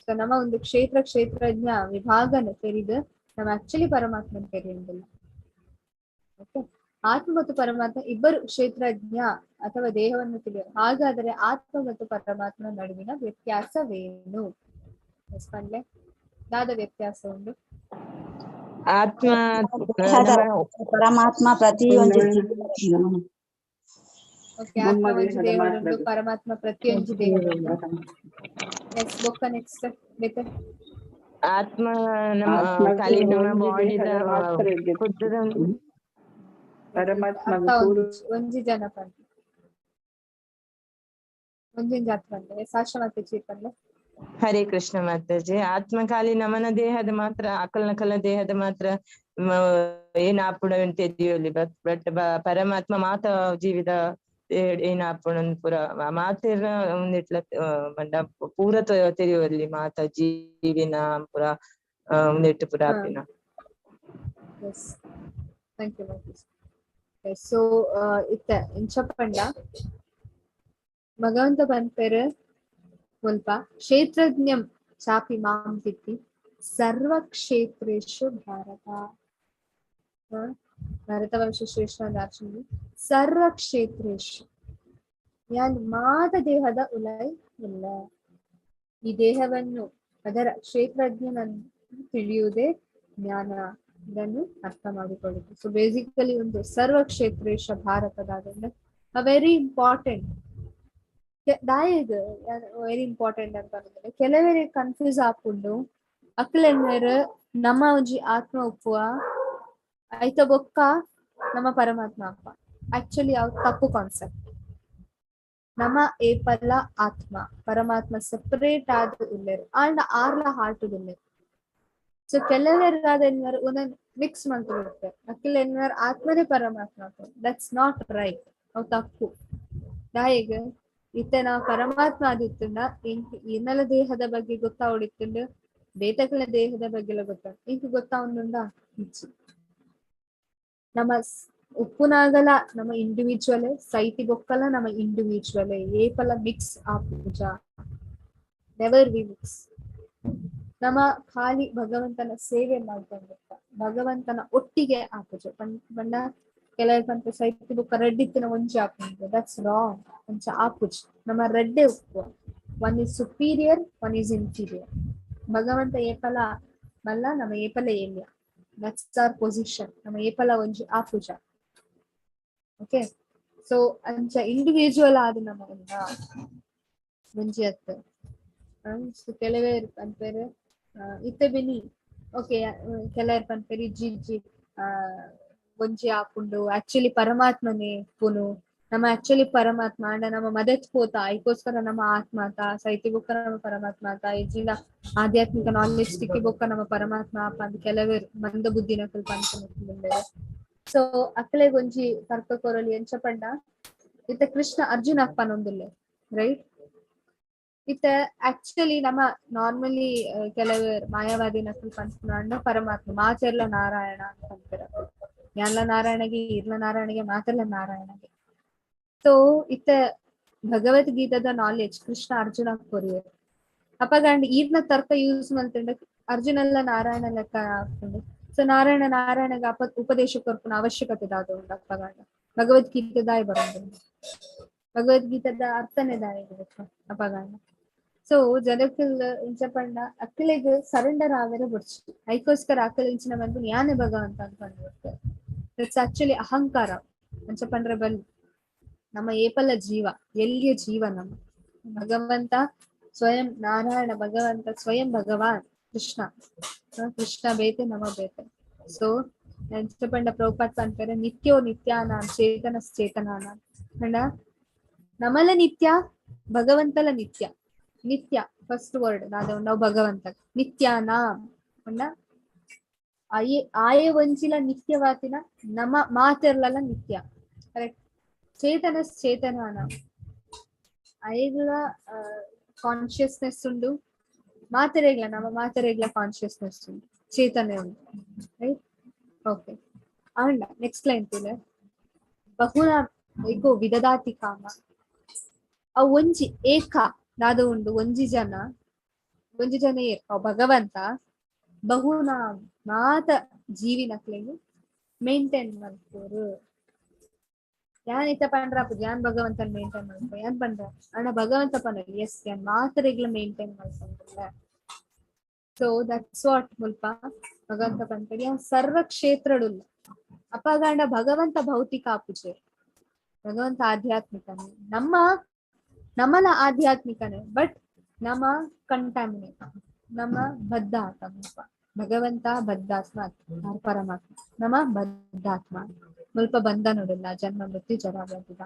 ಸೊ ನಮ್ಮ ಒಂದು ಕ್ಷೇತ್ರಜ್ಞ ವಿಭಾಗನ ತೆರಿದು ನಮ್ಮ ಆಕ್ಚುಲಿ ಪರಮಾತ್ಮನ ತೆರೆಯುವುದಿಲ್ಲ. ಓಕೆ, ಆತ್ಮ ಮತ್ತು ಪರಮಾತ್ಮ ಇಬ್ಬರು ಕ್ಷೇತ್ರಜ್ಞ ಅಥವಾ ದೇಹವನ್ನು ತಿಳಿಯುವ. ಹಾಗಾದರೆ ಆತ್ಮ ಮತ್ತು ಪರಮಾತ್ಮನ ನಡುವಿನ ವ್ಯತ್ಯಾಸವೇನು? ದಾದ ವ್ಯತ್ಯಾಸ ಉಂಟು. ಆತ್ಮ ಪರಮಾತ್ಮ ಪ್ರತಿಯೊಂದು ಓಕೆ, ಆತ್ಮ ಒಂದು ದೇಹದುಂಡು, ಪರಮಾತ್ಮ ಪ್ರತಿಯೊಂದು ದೇಹದುಂಡು. ನೆಕ್ಸ್ಟ್ ಬೊಕ್ಕ ನೆಕ್ಸ್ಟ್ ಬೇತೆ ಆತ್ಮ ನಮ್ಮ ಖಾಲಿ ನಮ್ಮ ಬಾಡಿ ಪರಮಾತ್ಮ ಒಂಜಿ ಜನ ಪಂಡ ಒಂಜಿನ ಜಾತ್ ಬಂದ್ರೆ ಸಾಶ ಮತ್ತೆ ಚೀಪಂದ್ರೆ. ಹರೇ ಕೃಷ್ಣ ಮಾತಾಜಿ. ಆತ್ಮ ಖಾಲಿ ನಮನ ದೇಹದ ಮಾತ್ರ ಅಕಲ್ನ ದೇಹದ ಮಾತ್ರ ಏನ್ ಆಪುಣ ತೆದಿಯೋಲಿ ಬಟ್ ಪರಮಾತ್ಮ ಮಾತ ಜೀವಿದ ಏನ್ ಆಪುಣ ಪುರ ಮಾತಿರ ಒಂದಿಟ್ಲ ಬಂಡ ಪೂರ ತೆರೆಯುವಲ್ಲಿ ಮಾತ ಜೀವಿನ ಪುರ ಒಂದಿಟ್ಟು ಪುರ ಆಪಿನ. Thank you. ಸೊ ಇತ್ತ ಇಂಚಪಂಡ ಭಗವಂತ ಬಂತೇರು ಸ್ವಲ್ಪ ಕ್ಷೇತ್ರಜ್ಞಂ ಚಾಪಿ ಮಾಂ ತಿತ್ತಿ ಸರ್ವ ಕ್ಷೇತ್ರೇಶು ಭಾರತ. ಭಾರತವಂಶ ಶ್ರೇಷ್ಠ ದಾರ್ಶನಿಕ ಸರ್ವ ಕ್ಷೇತ್ರೇಶು ಯಾನ್ ಮಾದ ದೇಹದ ಉಲೈ ಇಲ್ಲ. ಈ ದೇಹವನ್ನು ಅದರ ಕ್ಷೇತ್ರಜ್ಞನನ್ನು ತಿಳಿಯುವುದೇ ಜ್ಞಾನ, ಇದನ್ನು ಅರ್ಥ ಮಾಡಿಕೊಳ್ಳುವುದು. ಸೊ ಬೇಸಿಕಲಿ ಒಂದು ಸರ್ವ ಕ್ಷೇತ್ರೇಶ ಭಾರತದಾದ ವೆರಿ ಇಂಪಾರ್ಟೆಂಟ್ ದಾಯದು ವೆರಿ ಇಂಪಾರ್ಟೆಂಟ್ ಅಂತ ಅಂದ್ರೆ ಕೆಲವರಿಗೆ ಕನ್ಫ್ಯೂಸ್ ಆಪುಂಡು ಅಕ್ಲೆನ್ನರು ನಮ್ಮ ಒಂಜಿ ಆತ್ಮ ಉಪ್ಪುವ ಐತ ಬೊಕ್ಕ ನಮ್ಮ ಪರಮಾತ್ಮ ಅಪ್ಪ. ಆಕ್ಚುಲಿ ಯಾವ ತಪ್ಪು ಕಾನ್ಸೆಪ್ಟ್. ನಮ್ಮ ಏಪಲ್ಲ ಆತ್ಮ ಪರಮಾತ್ಮ ಸೆಪರೇಟ್ ಆದ ಉಳ್ಳೇರು ಅಂಡ್ ಆರ್ಲ ಹಾರ್ಟ್ ಉಳ್ಳೇರು. ಸೊ ಕೆಲವರಿಗಾದ ಒಂದೊಂದು ಮಿಕ್ಸ್ ಮಾಡ್ತಿರುತ್ತೆ. ಅಕ್ಕಿಲ್ ಎನ್ವರ್ ಆತ್ಮನೇ ಪರಮಾತ್ಮ. That's not right. ಅವು ತಪ್ಪು. ದಾಯಿಗೆ ಇತ್ತನ ಪರಮಾತ್ಮ ಆದಿತ್ತಂಡ ಇನ್ನಲ ದೇಹದ ಬಗ್ಗೆ ಗೊತ್ತಾವಡಿತ್ತಂಡು ಬೇತಕಲ ದೇಹದ ಬಗ್ಗೆ ಗೊತ್ತ ಇಂಕ ಗೊತ್ತಾವುಂಡ ನಮ್ಮ ಉಪ್ಪುನಾಗಲ ನಮ್ಮ ಇಂಡಿವಿಜುವಲ್ ಸೈತಿ ಬೊಕ್ಕಲ ನಮ್ಮ ಇಂಡಿವಿಜುವಲ್ ಏಪಲ ಮಿಕ್ಸ್ ಆ ಪೂಜಾ ನೆವರ್ ವಿ ಮಿಕ್ಸ್. ನಮ್ಮ ಖಾಲಿ ಭಗವಂತನ ಸೇವೆ ಮಾಡ್ಕೊಂಡು ಭಗವಂತನ ಒಟ್ಟಿಗೆ ಆಪುಜ ಬಂಡ ಕೆಲವು ಪಂತ ಸೈತಿ ಬುಕ್ಕ ರೆಡ್ಡಿತ್ತಿನ ಒಂಜಿ ಆಪುಂಡು. That's wrong. ಒಂಚ ಆಪುಜ್ ನಮ್ಮ ರೆಡ್ಡೆ ಉಪ್ಪು. One is superior, one is inferior. ಭಗವಂತ ಏಪಲ ಮಲ್ಲ ನಮ್ಮ ಏಪಲ ಏಲ್ಯ. That's hour position. ನಮ್ಮ ಏಪಲ ಒಂಜಿ ಆಪುಜ. ಓಕೆ, ಸೊ ಅಂಚ ಇಂಡಿವಿಜುವಲ್ ಆದ ನಮ್ಮ ಮುಂಜಿ ಅತ್ತ ಕೆಲವೇ ಪಂಪೇರು ಇತ್ತೆ ಬಿನಿ ಓಕೆ ಕೆಲವರು ಪಂಪೇರಿ ಜಿ ಒಂಜಿ ಆಪುಂಡು ಆಕ್ಚುಲಿ ಪರಮಾತ್ಮನೇ ಪುನು ನಮ್ಮ ಆಕ್ಚುಲಿ ಪರಮಾತ್ಮ ಅಂಡ ನಮ್ಮ ಮದತ್ ಪೋತ ಐಕೋಸ್ಕರ ನಮ್ಮ ಆತ್ಮಾತ ಸೈತಿ ಬೊಕ್ಕ ನಮ್ಮ ಪರಮಾತ್ಮ ಆತ ಇಜಿಂದ ಆಧ್ಯಾತ್ಮಿಕ ನಾಲೆಡ್ಜ್ ತಿಕ್ಕಿ ಬೊಕ್ಕ ನಮ್ಮ ಪರಮಾತ್ಮ ಆಪ ಅಂತ ಕೆಲವರು ಮಂದ ಬುದ್ಧಿನ ಸ್ವಲ್ಪ ಅನ್ಕೊಂಡ್ರೆ. ಸೊ ಅಕ್ಕಲೆ ಒಂಜಿ ತರ್ಕ ಕೊರಲಿ ಎಂಚ ಪಂಡ ಇತ್ತ ಕೃಷ್ಣ ಅರ್ಜುನ ಅಪ್ಪನೊಂದಿಲ್ಲ ರೈಟ್. ಇತ್ತ ಆಕ್ಚುಲಿ ನಮ್ಮ ನಾರ್ಮಲಿ ಕೆಲವು ಮಾಯಾವಾದಿ ನಕಲ್ ಪಂಚ ಪರಮಾತ್ಮ ಮಾಚರ್ಲ ನಾರಾಯಣ ಅಂತ ಅಂತಾರ. ಯಾನ್ಲ ನಾರಾಯಣಗೆ ಇರ್ಲ ನಾರಾಯಣಗೆ ಮಾತರ್ಲ ನಾರಾಯಣಗೆ. ಸೊ ಇತ್ತ ಭಗವದ್ಗೀತದ ನಾಲೆಡ್ಜ್ ಕೃಷ್ಣ ಅರ್ಜುನ ಕೊರಿಯರ್ ಅಪ್ಪಗಂಡ್ ಈರ್ನ ತರ್ಕ ಯೂಸ್ ಮಾಡ್ತಂಡ ಅರ್ಜುನ ಎಲ್ಲ ನಾರಾಯಣ ಲೆಕ್ಕ ಹಾಕೊಂಡು. ಸೊ ನಾರಾಯಣಗೆ ಉಪದೇಶ ಕೊರ್ಪುನ ಅವಶ್ಯಕತೆ ದಾದ ಉಂಟು ಅಪ್ಪಗಂಡ ಭಗವದ್ಗೀತೆದಾಯ ಬರೋದು ಭಗವದ್ಗೀತದ ಅರ್ಥನೇ ದಾಯ ಅಪ್ಪಗಂಡ. ಸೊ ಜನಕ್ಕಲ್ ಇಂಚ ಪಂಡ ಅಕ್ಕಲಿಗೆ ಸರೆಂಡರ್ ಆವೇರೆ ಬಿಡ್ಚು ಐಕೋಸ್ಕರ ಅಕ್ಕಲ್ ಇಂಚಿನ ಬಂದು ಯಾನೆ ಭಗವಂತ ಅನ್ಕೊಂಡು. ಇಟ್ಸ್ ಆಕ್ಚುಲಿ ಅಹಂಕಾರ ಅಂಚ ಪಂಡ್ರೆ ಬಲ್ಲಿ ನಮ್ಮ ಏಪಲ ಜೀವ ಎಲ್ಲಿಯ ಜೀವ ನಮ್ಮ ಭಗವಂತ ಸ್ವಯಂ ನಾರಾಯಣ ಭಗವಂತ ಸ್ವಯಂ ಭಗವಾನ್ ಕೃಷ್ಣ. ಕೃಷ್ಣ ಬೇತೆ ನಮ್ಮ ಬೇತೆ. ಸೊ ಎಂಚ ಪಂಡ ಪ್ರಭುಪಾದ ಅಂತಾರೆ ನಿತ್ಯೋ ನಿತ್ಯಾನಾಂ ಚೇತನ ಚೇತನಾನಾಂ ಅಂಡ ನಮಲ ನಿತ್ಯ ಭಗವಂತಲ ನಿತ್ಯ. ನಿತ್ಯ ಫಸ್ಟ್ ವರ್ಡ್ ನಾವು ಭಗವಂತ ನಿತ್ಯಾನಾಂ ಅಂಡ ಆಯೆ ಒಂಚಿಲ ನಿತ್ಯವಾತಿನ ನಮ್ಮ ಮಾತೆರ್ಲಲ ನಿತ್ಯ ಕರೆಕ್ಟ್. ಚೇತನ ಚೇತನಾನ ಐಗ್ಲ ಕಾನ್ಶಿಯಸ್ನೆಸ್ ಉಂಡು ಮಾತೆರೆಗ್ಲ ನಮ್ಮ ಮಾತೆರೆಗ್ಲ ಕಾನ್ಶಿಯಸ್ನೆಸ್ ಉಂಡು ಚೇತನೆ ಉಂಟು ರೈಟ್. ಓಕೆ ಅಂಡ ನೆಕ್ಸ್ಟ್ ಲೈನ್ ತಿಲೆ ಬಹುನ ಏಕೋ ವಿದದಾತಿ ಕಾಮ ಅವು ಒಂಜಿ ಏಕ ದಾದ ಉಂಡು ಒಂಜಿ ಜನ ಭಗವಂತ ಬಹುನ ಮಾತ ಜೀವಿನಕ್ಲೆಗೆ ಮೇಂಟೈನ್ ಮಾಡ್ಕೋರು. ಯಾನ್ ಇತ್ತ ಪಂಡ್ರಾಪು ಯಾನ್ ಭಗವಂತನ್ ಮೇಂಟೈನ್ ಮಾಡ್ಕೊ ಯಾನ್ ಪಂಡ್ರ ಅಣ್ಣ ಭಗವಂತ ಪಂಡ ಎಸ್ ಯಾನ್ ಮಾತರೆಗ್ಲ ಮೇಂಟೈನ್ ಮಾಡ್ಕೊಂಡ್ರಲ್ಲ. ಸೊ ದಟ್ಸ್ ವಾಟ್ ಮುಲ್ಪ ಭಗವಂತ ಪಂಪಡಿ ಸರ್ವ ಕ್ಷೇತ್ರಡುಲ್ಲ ಅಪ್ಪಗಾಂಡ ಭಗವಂತ ಭೌತಿಕ ಆಪುಜೆ ಭಗವಂತ ಆಧ್ಯಾತ್ಮಿಕನೇ ನಮ್ಮನ ಆಧ್ಯಾತ್ಮಿಕನೇ ಬಟ್ ನಮ್ಮ ಕಂಟಾಮಿನೇಟ್ ನಮ್ಮ ಬದ್ಧ ಆತ ಮುಲ್ಪ ಭಗವಂತ ಬದ್ಧಾತ್ಮ ಪರಮಾತ್ಮ ನಮ್ಮ ಬದ್ಧಾತ್ಮ ಮುಲ್ಪ ಬಂಧ ನೋಡಿಲ್ಲ ಜನ್ಮ ಮೃತ್ಯು ಜರ ಬಂದಿದ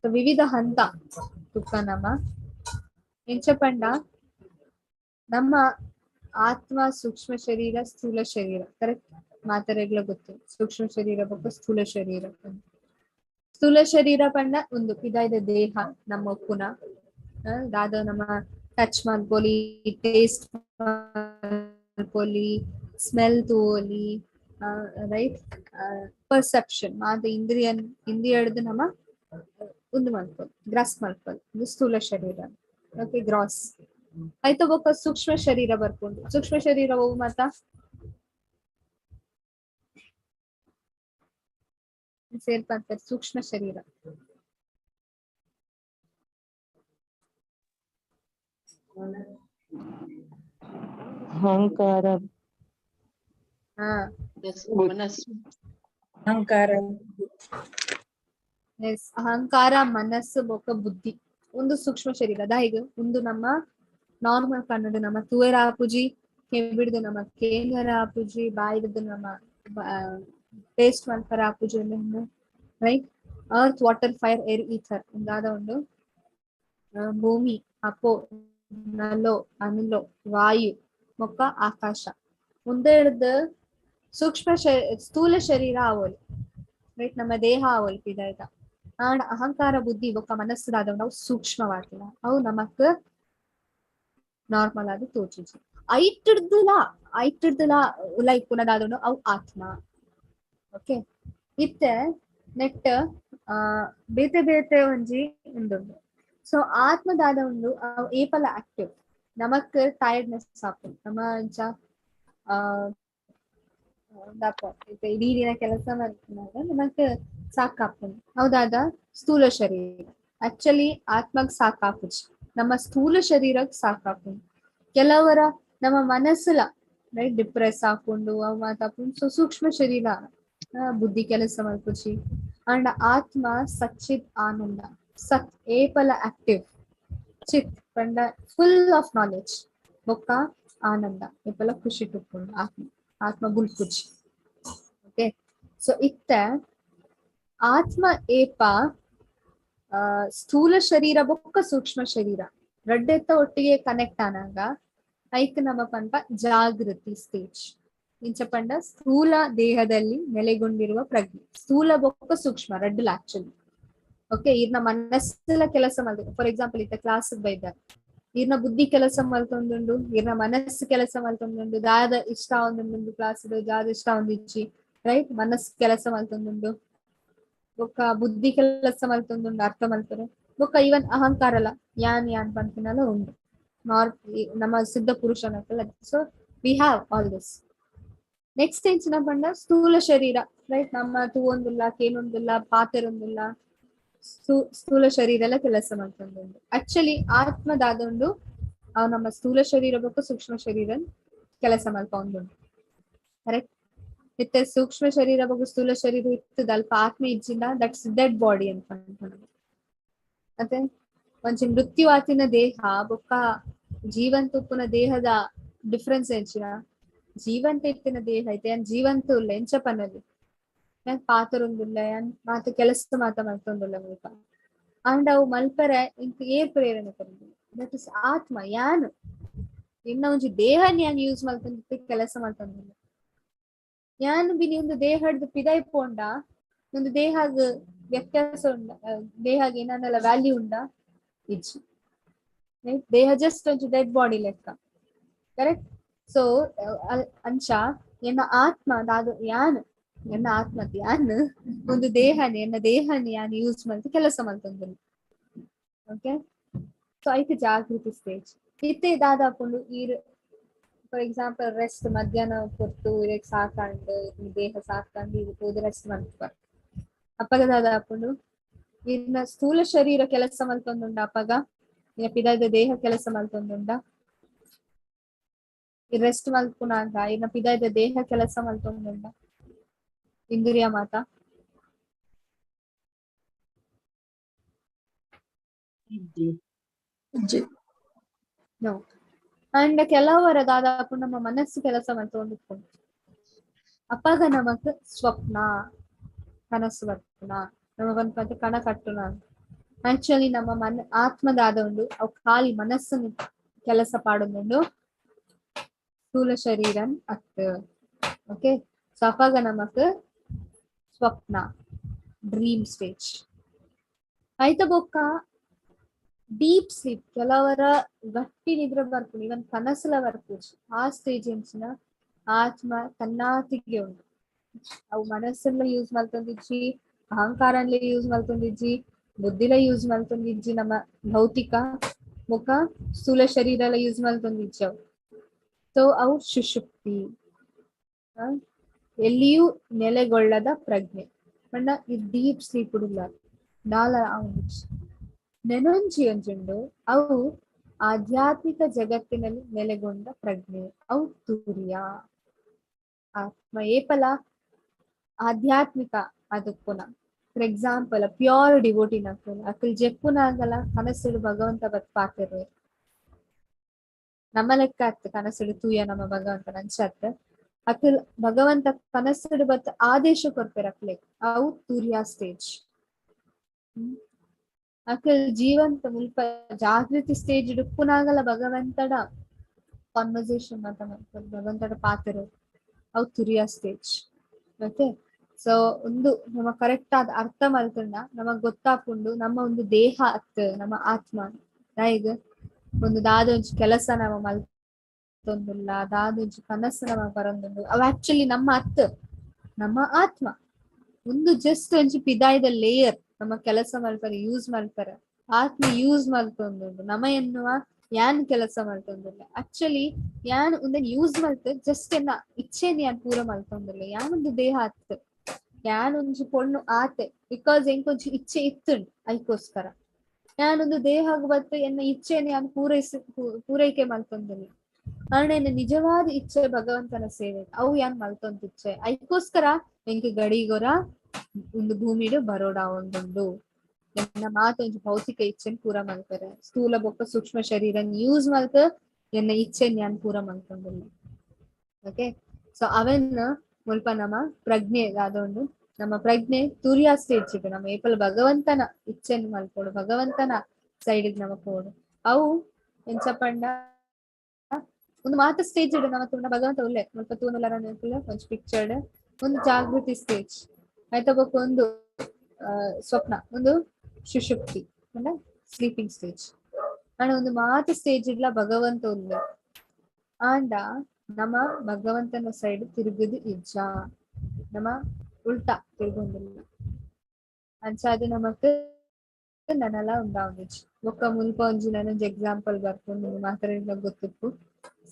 ವಿವಿಧ ಹಂತ ತುಕ್ಕ ನಮ್ಮ ಎಂಚ ಪಂಡ ನಮ್ಮ ಆತ್ಮ ಸೂಕ್ಷ್ಮ ಶರೀರ ಸ್ಥೂಲ ಶರೀರ ಕರೆಕ್ಟ್ ಮಾತರೆಗ್ಲ ಗೊತ್ತು. ಸೂಕ್ಷ್ಮ ಶರೀರ ಬಗ್ಗೆ ಸ್ಥೂಲ ಶರೀರ ಸ್ಥೂಲ ಶರೀರ ಪಂಡ ಒಂದು ಇದಾಯ್ದ ದೇಹ ನಮ್ಮ ಪುನ ದಾದ ನಮ್ಮ ಟಚ್ ಮಾಡ್ಕೊಲಿ ಟೇಸ್ಟ್ ಮಾಡ್ಕೊಲಿ ಸ್ಮೆಲ್ ತೋಲಿ ರೈಟ್ ಪರ್ಸೆಪ್ಷನ್ ಮಾದ ಇಂದ್ರಿಯ ಹಿಡ್ದು ನಮ್ಮ ಒಂದು ಮಾಡ್ಕೊಲ್ ಗ್ರಾಸ್ ಮಾಡ್ಕೊಲ್ ಇದು ಸ್ಥೂಲ ಶರೀರ. ಓಕೆ ಗ್ರಾಸ್ ಆಯ್ತು ಬೊಕ್ಕ ಸೂಕ್ಷ್ಮ ಶರೀರ ಬರ್ಕೊಂಡು ಸೂಕ್ಷ್ಮ ಶರೀರ ಹೋಗು ಮಾತ ಸೇರ್ಪಂತಾರೆ ಸೂಕ್ಷ್ಮ ಶರೀರ ಅಹಂಕಾರ ಅಹಂಕಾರ ಮನಸ್ಸು ಬೊಕ್ಕ ಬುದ್ಧಿ ಒಂದು ಸೂಕ್ಷ್ಮ ಶರೀರ ಅದ ಈಗ ಒಂದು ನಮ್ಮ ನಾರ್ಮಲ್ ಕನ್ನಡ ನಮ್ಮ ತೂಯರ ಆಪುಜಿ ಕೆಬಿಡ್ದು ನಮ್ಮ ಕೇಂದ್ರ ಆಪುಜಿ ಬಾಯಿಡ್ದು ನಮ್ಮ ಟೇಸ್ಟ್ ಮಲ್ಪರ ಆಪುಜಿ right. Earth water fire air ether ಒಂದಾದ ಒಂದು ಭೂಮಿ ಅಪೋ ನಲೋ ಅನಿಲೋ ವಾಯು ಮೊಕ್ಕ ಆಕಾಶ ಮುಂದೆ ಹಿಡ್ದು ಸೂಕ್ಷ್ಮ ಸ್ಥೂಲ ಶರೀರ ಆವೋಲಿ ರೈಟ್ ನಮ್ಮ ದೇಹ ಒಲ್ಪಿದ ಆಯ್ತಾ ಆಂಡ್ ಅಹಂಕಾರ ಬುದ್ಧಿ ಬೊಕ್ಕ ಮನಸ್ಸುದಾದವ್ ನಾವು ಸೂಕ್ಷ್ಮವಾಗಿಲ್ಲ ಅವು ನಮಕ್ ನಾರ್ಮಲ್ ಆಗಿ ತೋಚಿಸಿ ಐಟಿಡ್ದುಲ ಉಲೈ ಪುನದಾದವ್ ಅವು ಆತ್ಮ ಓಕೆ ಇತ್ತೆ ನೆಟ್ ಬೇತೆ ಬೇತೆ ಒಂಜಿ ಉಂದುಂಡು ಸೊ ಆತ್ಮದಾದ ಉಂಡು ಅವು ಏಪಲ ಆಕ್ಟಿವ್ ನಮಕ್ ಟೈರ್ಡ್ನೆಸ್ ಆಪುಂಡು ನಮ್ಮ ಇಂಚ ಇಡೀ ದಿನ ಕೆಲಸ ಮಾಡ್ಕೊಂಡಾಗ ನಮಕ್ ಸಾಕಾಪುಂಡು ಹೌದಾದ ಸ್ಥೂಲ ಶರೀರ ಆಕ್ಚುಲಿ ಆತ್ಮಗ್ ಸಾಕಾಪುಜಿ ನಮ್ಮ ಸ್ಥೂಲ ಶರೀರಕ್ ಸಾಕಾಪುಂಡು ಕೆಲವರ ನಮ್ಮ ಮನಸ್ಸುಲ ರೈಟ್ ಡಿಪ್ರೆಸ್ ಹಾಕೊಂಡು ಅವ್ ಮಾತಾಪುಂಡು ಸೊ ಸೂಕ್ಷ್ಮ ಶರೀರ ಬುದ್ಧಿ ಕೆಲಸ ಮಲ್ಪುಜಿ ಅಂಡ್ ಆತ್ಮ ಸಚ್ಚಿತ್ ಆನಂದ ಸತ್ ಏಪಲ ಆಕ್ಟಿವ್ ಚಿತ್ ಪಂಡ ಫುಲ್ ಆಫ್ ನಾಲೆಡ್ಜ್ ಬೊಕ್ಕ ಆನಂದ ಏಪಲ ಖುಷಿ ಟುಪ್ಪುಂಡು ಆತ್ಮ ಗುಲ್ಪುಜಿ ಓಕೆ ಸೊ ಇತ್ತ ಆತ್ಮ ಏಪ ಸ್ಥೂಲ ಶರೀರ ಬೊಕ್ಕ ಸೂಕ್ಷ್ಮ ಶರೀರ ರಡ್ಡೆತ್ತ ಒಟ್ಟಿಗೆ ಕನೆಕ್ಟ್ ಆನಾಗ ಐಕ್ ನಮ್ಮ ಪಂಪ ಜಾಗೃತಿ ಸ್ಟೇಜ್ ಇಂಚ ಪಂಡ ಸ್ಥೂಲ ದೇಹದಲ್ಲಿ ನೆಲೆಗೊಂಡಿರುವ ಪ್ರಜ್ಞೆ ಸ್ಥೂಲ ಬೊಕ್ಕ ಸೂಕ್ಷ್ಮ ರಡ್ಡಲ್ ಆಕ್ಚುಲಿ ಓಕೆ ಇರ್ನ ಮನಸ್ಸೆಲ್ಲ ಕೆಲಸ ಮಾಡ್ಬೇಕು ಫಾರ್ ಎಕ್ಸಾಂಪಲ್ ಇತ್ತ ಕ್ಲಾಸ್ ಬೈದ ಇರ್ನ ಬುದ್ಧಿ ಕೆಲಸ ಮಲ್ತೊಂದುಂಡು ಇರ್ನ ಮನಸ್ಸು ಕೆಲಸ ಮಲ್ತೊಂದುಂಡು ದಾದ ಇಷ್ಟ ಒಂದೊಂದು ಕ್ಲಾಸ್ ದಾದ ಇಷ್ಟ ಒಂದಿಚ್ಚಿ ರೈಟ್ ಮನಸ್ಸು ಕೆಲಸ ಮಲ್ತೊಂದುಂಡು ಬೊಕ್ಕ ಬುದ್ಧಿ ಕೆಲಸ ಮಲ್ತೊಂದುಂಡು ಅರ್ಥ ಮಲ್ತಾರೆ ಬೊಕ್ಕ ಇವನ್ ಅಹಂಕಾರ ಅಲ್ಲ ಯಾನ್ ಪಂಪಿನಲ್ಲ ಉಂಡು ನಮ್ಮ ಸಿದ್ಧ ಪುರುಷನಲ್ಲ so we have all this next ಎಂಚಿನ ಪಂಡ ಸ್ಥೂಲ ಶರೀರ ರೈಟ್ ನಮ್ಮ ತೂವೊಂದುಲ್ಲ ಕೇನೊಂದುಲ್ಲ ಪಾತೆರೊಂದುಲ್ಲ ಸ್ಥೂಲ ಶರೀರ ಎಲ್ಲ ಕೆಲಸ ಮಾಡ್ಕೊಂಡುಂಡು ಆಕ್ಚುಲಿ ಆತ್ಮದಾದೊಂದು ಅವ್ ನಮ್ಮ ಸ್ಥೂಲ ಶರೀರ ಬೊಕ್ಕ ಸೂಕ್ಷ್ಮ ಶರೀರ ಕೆಲಸ ಮಲ್ಪೊಂದುಂಡು ಕರೆಕ್ಟ್ ಇತ್ತೆ ಸೂಕ್ಷ್ಮ ಶರೀರ ಬೊಕ್ಕ ಸ್ಥೂಲ ಶರೀರ ಇತ್ತದ ಅಲ್ಪ ಆತ್ಮ ಇಜ್ಜಿಂದ ದಟ್ಸ್ ಡೆಡ್ ಬಾಡಿ ಅಂತ ಅನ್ಕೊಂಡು ಮತ್ತೆ ಒಂಚಿ ಮೃತ್ಯು ಆತಿನ ದೇಹ ಬೊಕ್ಕ ಜೀವಂತ ಉಪ್ಪುನ ದೇಹದ ಡಿಫ್ರೆನ್ಸ್ ಎಂಚಿನ ಜೀವಂತ ಇತ್ತಿನ ದೇಹ ಐತೆ ಜೀವಂತ ಉಲ್ಲ ಎಂಚ ಪನಲ್ಲಿ ಪಾತರೊಂದುಲ್ಲ ಮಾತ ಕೆಲಸ ಮಲ್ತೊಂದುಲ್ಲ ಮುಲ್ಪ ಅಂಡ್ ಅವು ಮಲ್ಪರೆ ಇಂಕ ಏರ್ ಪ್ರೇರಣೆ ಕೊರೊಂದುಲ್ಲ ದಟ್ ಇಸ್ ಆತ್ಮ ಯಾನ್ ಇನ್ನ ಒಂಜಿ ದೇಹನ್ ಯಾನ್ ಯೂಸ್ ಮಲ್ತೊಂದು ಕೆಲಸ ಮಲ್ತೊಂದುಲ್ಲ ಯಾನ್ ಬಿನಿ ಒಂದು ದೇಹಡ್ ಪಿದೈ ಪೋಂಡ ಒಂದು ದೇಹಗ್ ವ್ಯತ್ಯಾಸ ಉಂಡ ದೇಹಗ್ ಏನನ್ನೆಲ್ಲ ವ್ಯಾಲ್ಯೂ ಉಂಡ ಇಜ್ಜಿ ದೇಹ ಜಸ್ಟ್ ಒಂಚು ಡೆಡ್ ಬಾಡಿ ಲೆಕ್ಕ ಕರೆಕ್ಟ್ ಸೊ ಅಂಚ ಎನ್ನ ಆತ್ಮ ದಾದು ಯಾನ್ ಎನ್ನ ಆತ್ಮ ಯಾನ್ ಒಂದು ದೇಹನಿ ಯಾನ್ ಯೂಸ್ ಮಲ್ತು ಕೆಲಸ ಮಲ್ತೊಂದು ಓಕೆ ಸೊ ಐತೆ ಜಾಗೃತಿ ಸ್ಟೇಜ್ ಇತ್ತೆ ದಾದಾಪುಂಡು ಈರ್ ಫಾರ್ ಎಕ್ಸಾಂಪಲ್ ರೆಸ್ಟ್ ಮಧ್ಯಾಹ್ನ ಕೊಟ್ಟು ಇದಕ್ಕೆ ಸಾಕಂಡು ದೇಹ ಸಾಕಂಡು ಇದಕ್ಕೆ ರೆಸ್ಟ್ ಮಲ್ತ ಅಪ್ಪಗ ದಾದಾಪುಂಡು ಇನ್ನ ಸ್ಥೂಲ ಶರೀರ ಕೆಲಸ ಮಲ್ತೊಂದುಂಡ ಅಪ್ಪಗ ಇನ್ನ ಪಿದಾಯ್ದ ದೇಹ ಕೆಲಸ ಮಲ್ತೊಂದುಂಡ ಈ ರೆಸ್ಟ್ ಮಲ್ಪುನಾಗ ಇನ್ನ ಪಿದಾಯ್ದ ದೇಹ ಕೆಲಸ ಮಲ್ತೊಂದುಂಡ ಇಂದ್ರಿಯ ಮಾತ ನೋ ಅಂಡ್ ಕೆಲವರ ದಾದಾಪು ನಮ್ಮ ಮನಸ್ಸು ಕೆಲಸ ಮಲ್ತೊಂದಿತ್ತು ಅಪ್ಪಾಗ ನಮಕ್ ಸ್ವಪ್ನ ಕನಸು ಬರ್ತುನ ನಮ್ಮ ಬಂದ್ಪಂತ ಕಣ ಕಟ್ಟುನ ಆಕ್ಚುಲಿ ನಮ್ಮ ಆತ್ಮದಾದ ಉಂಡು ಅವು ಖಾಲಿ ಮನಸ್ಸನ್ನು ಕೆಲಸ ಪಾಡುಂಡು ಸ್ಥೂಲ ಶರೀರನ್ ಅತ್ ಓಕೆ ಸೊ ಅಪ್ಪಾಗ ನಮಕ್ ಸ್ವಪ್ನ ಡ್ರೀಮ್ ಸ್ಟೇಜ್ ಆಯ್ತ ಬೊಕ್ಕ ಡೀಪ್ ಸ್ಲೀಪ್ ಕೆಲವರ ಗಟ್ಟಿ ನಿದ್ರೆ ಬರ್ಪುಂಡು ಇವನ್ ಕನಸುಲ ಬರ್ಪುಜಿ ಆ ಸ್ಟೇಜ್ ಎಂಚಿನ ಆತ್ಮ ತನ್ನಾತಿಗೆ ಉಂಡು ಅವು ಮನಸ್ಸೆಲ್ಲ ಯೂಸ್ ಮಲ್ತೊಂದಿಜ್ಜಿ ಅಹಂಕಾರನ್ಲೇ ಯೂಸ್ ಮಲ್ತೊಂದಿಜ್ಜಿ ಬುದ್ಧಿಲ ಯೂಸ್ ಮಲ್ತೊಂದಿಜ್ಜಿ ನಮ್ಮ ಭೌತಿಕ ಮುಖ ಸ್ಥೂಲ ಶರೀರ ಎಲ್ಲ ಯೂಸ್ ಮಲ್ತೊಂದಿಜ್ಜಿ ಅವು ಸೊ ಅವು ಸುಷುಪ್ತಿ ಎಲ್ಲಿಯೂ ನೆಲೆಗೊಳ್ಳದ ಪ್ರಜ್ಞೆ ಪಂಡ ಈ ಡೀಪ್ ಸ್ಲೀಪ್ ಉಡುಲ್ಲ ನಾಲ ನೆನೊಂಜಿ ಒಂಜುಂಡು ಅವು ಆಧ್ಯಾತ್ಮಿಕ ಜಗತ್ತಿನಲ್ಲಿ ನೆಲೆಗೊಂಡ ಪ್ರಜ್ಞೆ ಅವು ತುರ್ಯ ಆತ್ಮ ಏಪಲ ಆಧ್ಯಾತ್ಮಿಕ ಅದಕ್ಕುನ ಫಾರ್ ಎಕ್ಸಾಂಪಲ್ ಪ್ಯೂರ್ ಡಿವೋಟಿನ ಅಕಲ್ ಜೆಪ್ಪುನಾಗಲ ಕನಸುಡು ಭಗವಂತ ಬತ್ ಪಾತಿರ್ವೆ ನಮ್ಮ ಲೆಕ್ಕ ಅತ್ ಕನಸುಡು ತೂಯ ನಮ್ಮ ಭಗವಂತ ಅಂಚತ್ ಅಕಲ್ ಭಗವಂತ ಕನಸುಡು ಬತ್ ಆದೇಶ ಕೊರ್ಪೆರ್ ಅಕ್ಲೆ ಅವು ತುರ್ಯ ಸ್ಟೇಜ್ ಅಕಲ್ ಜೀವಂತ ಮುಲ್ಪ ಜಾಗೃತಿ ಸ್ಟೇಜ್ ಡುಪ್ಪುನಾಗಲ ಭಗವಂತಡ ಕಾನ್ವರ್ಸೇಷನ್ ಮಾತ ಭಗವಂತಡ ಪಾತಿರು ಅವು ತುರಿಯ ಸ್ಟೇಜ್ ಮತ್ತೆ ಸೊ ಒಂದು ನಮ್ಮ ಕರೆಕ್ಟ್ ಆದ ಅರ್ಥ ಮಲ್ತಂಡ ನಮಗ್ ಗೊತ್ತಾಪುಂಡು ನಮ್ಮ ಒಂದು ದೇಹ ಅತ್ ನಮ್ಮ ಆತ್ಮ ಈಗ ಒಂದು ದಾದೊಂಜಿ ಕೆಲಸ ನಮ್ಮ ಮಲ್ತೊಂದುಲ್ಲ ದಾದೊಂಜಿ ಕನಸು ನಮ್ಮ ಬರೊಂದುಂಡು ಅವ್ ಆಕ್ಚುಲಿ ನಮ್ಮ ಅತ್ ನಮ್ಮ ಆತ್ಮ ಒಂದು ಜಸ್ಟ್ ಒಂಜಿ ಪಿದಾಯ್ದ ಲೇಯರ್ ನಮ್ಮ ಕೆಲಸ ಮಲ್ಪರೆ ಯೂಸ್ ಮಲ್ಪರೆ ಆತ್ಮ ಯೂಸ್ ಮಲ್ತೊಂದುಂಡು ನಮ ಎನ್ನುವ ಯಾನ್ ಕೆಲಸ ಮಲ್ತೊಂದುಲ್ಲ ಆಕ್ಚುಲಿ ಯಾನ್ ಒಂದನ್ ಯೂಸ್ ಮಲ್ತ್ ಜಸ್ಟ್ ಎನ್ನ ಇಚ್ಛೆನ್ ಯಾನ್ ಪೂರ ಮಲ್ತೊಂದುಲ್ಲ ಯಾನ್ ಒಂದು ದೇಹ ಅತ್ ಯಾನ್ ಒಂಜಿ ಪೊಣ್ಣು ಆತೆ ಬಿಕಾಸ್ ಎಂಕೊಂಜಿ ಇಚ್ಛೆ ಇತ್ತುಂಡು ಐಕೋಸ್ಕರ ನಾನೊಂದು ದೇಹಗ್ ಬತ್ತು ಎನ್ನ ಇಚ್ಛೆಯನ್ನು ಯಾನ್ ಪೂರೈಕೆ ಮಲ್ತೊಂದಿಲ್ಲ ಕಾರಣ ಎನ್ನ ನಿಜವಾದ ಇಚ್ಛೆ ಭಗವಂತನ ಸೇವೆ ಅವು ಯಾನ್ ಮಲ್ತೊಂದು ಇಚ್ಛೆ ಐಕೋಸ್ಕರ ಎಂಕ್ ಗಡಿಗೊರ ಒಂದು ಭೂಮಿಡು ಬರೋಡ ಒಂದುಂಡು ಎನ್ನ ಮಾತೊಂಜಿ ಭೌತಿಕ ಇಚ್ಛೆನ್ ಪೂರ ಮಲ್ಪರೆ ಸ್ಥೂಲ ಬೊಕ್ಕ ಸೂಕ್ಷ್ಮ ಶರೀರನ್ ಯೂಸ್ ಮಲ್ತ ಎನ್ನ ಇಚ್ಛೆನ್ ಯಾನ್ ಪೂರ ಮಲ್ತೊಂದಿಲ್ಲ. ಓಕೆ, ಸೊ ಅವೆನ್ನ ಮುಲ್ಪ ನಮ್ಮ ಪ್ರಜ್ಞೆ ಅದೊಂದು ನಮ್ಮ ಪ್ರಜ್ಞೆ ತುರಿಯಾ ಸ್ಟೇಜ್ ಇದೆ ನಮ್ಮ ಏಪಲ್ ಭಗವಂತನ ಇಚ್ಛೆನ್ ಮಲ್ಪೋಡು ಭಗವಂತನ ಸೈಡ್ ನಮ ಪೋಡು ಅವು ಎಂಚಪಂಡ ಒಂದು ಮಾತ ಸ್ಟೇಜ್ ಇಡು ನಮ್ಮ ತುನ್ನ ಭಗವಂತ ಒಳ್ಳೆ ಮುಲ್ಪ ತೂನಲ ಒಂದ್ ಪಿಕ್ಚರ್ಡ್ ಒಂದು ಜಾಗೃತಿ ಸ್ಟೇಜ್ ಆಯ್ತಾ ಬೊಕ್ಕ ಒಂದು ಸ್ವಪ್ನ ಒಂದು ಸುಷುಪ್ತಿ ಅಂಡ ಸ್ಲೀಪಿಂಗ್ ಸ್ಟೇಜ್ ಆಂಡ ಒಂದು ಮಾತ ಸ್ಟೇಜ್ ಇಡ್ಲ ಭಗವಂತ ಒಳ್ಳೆ ಆಂಡ ನಮ್ಮ ಭಗವಂತನ ಸೈಡ್ ತಿರುಗುದು ಇಜ್ಜ ನಮ್ಮ ಉಲ್ಟಾ ತಿರುಗೊಂದಿಲ್ಲ ಅಂಚಾದು ನಮಕ್ ನನಲ ಉಂಡಾವುದಿಜ್ಜಿ ಬೊಕ್ಕ ಮುಲ್ಪ ಒಂಜಿ ನನೊಂಜಿ ಎಕ್ಸಾಂಪಲ್ ಬರ್ಕೊಂಡು ಮಾತ್ರ ಗೊತ್ತಿಪ್ಪು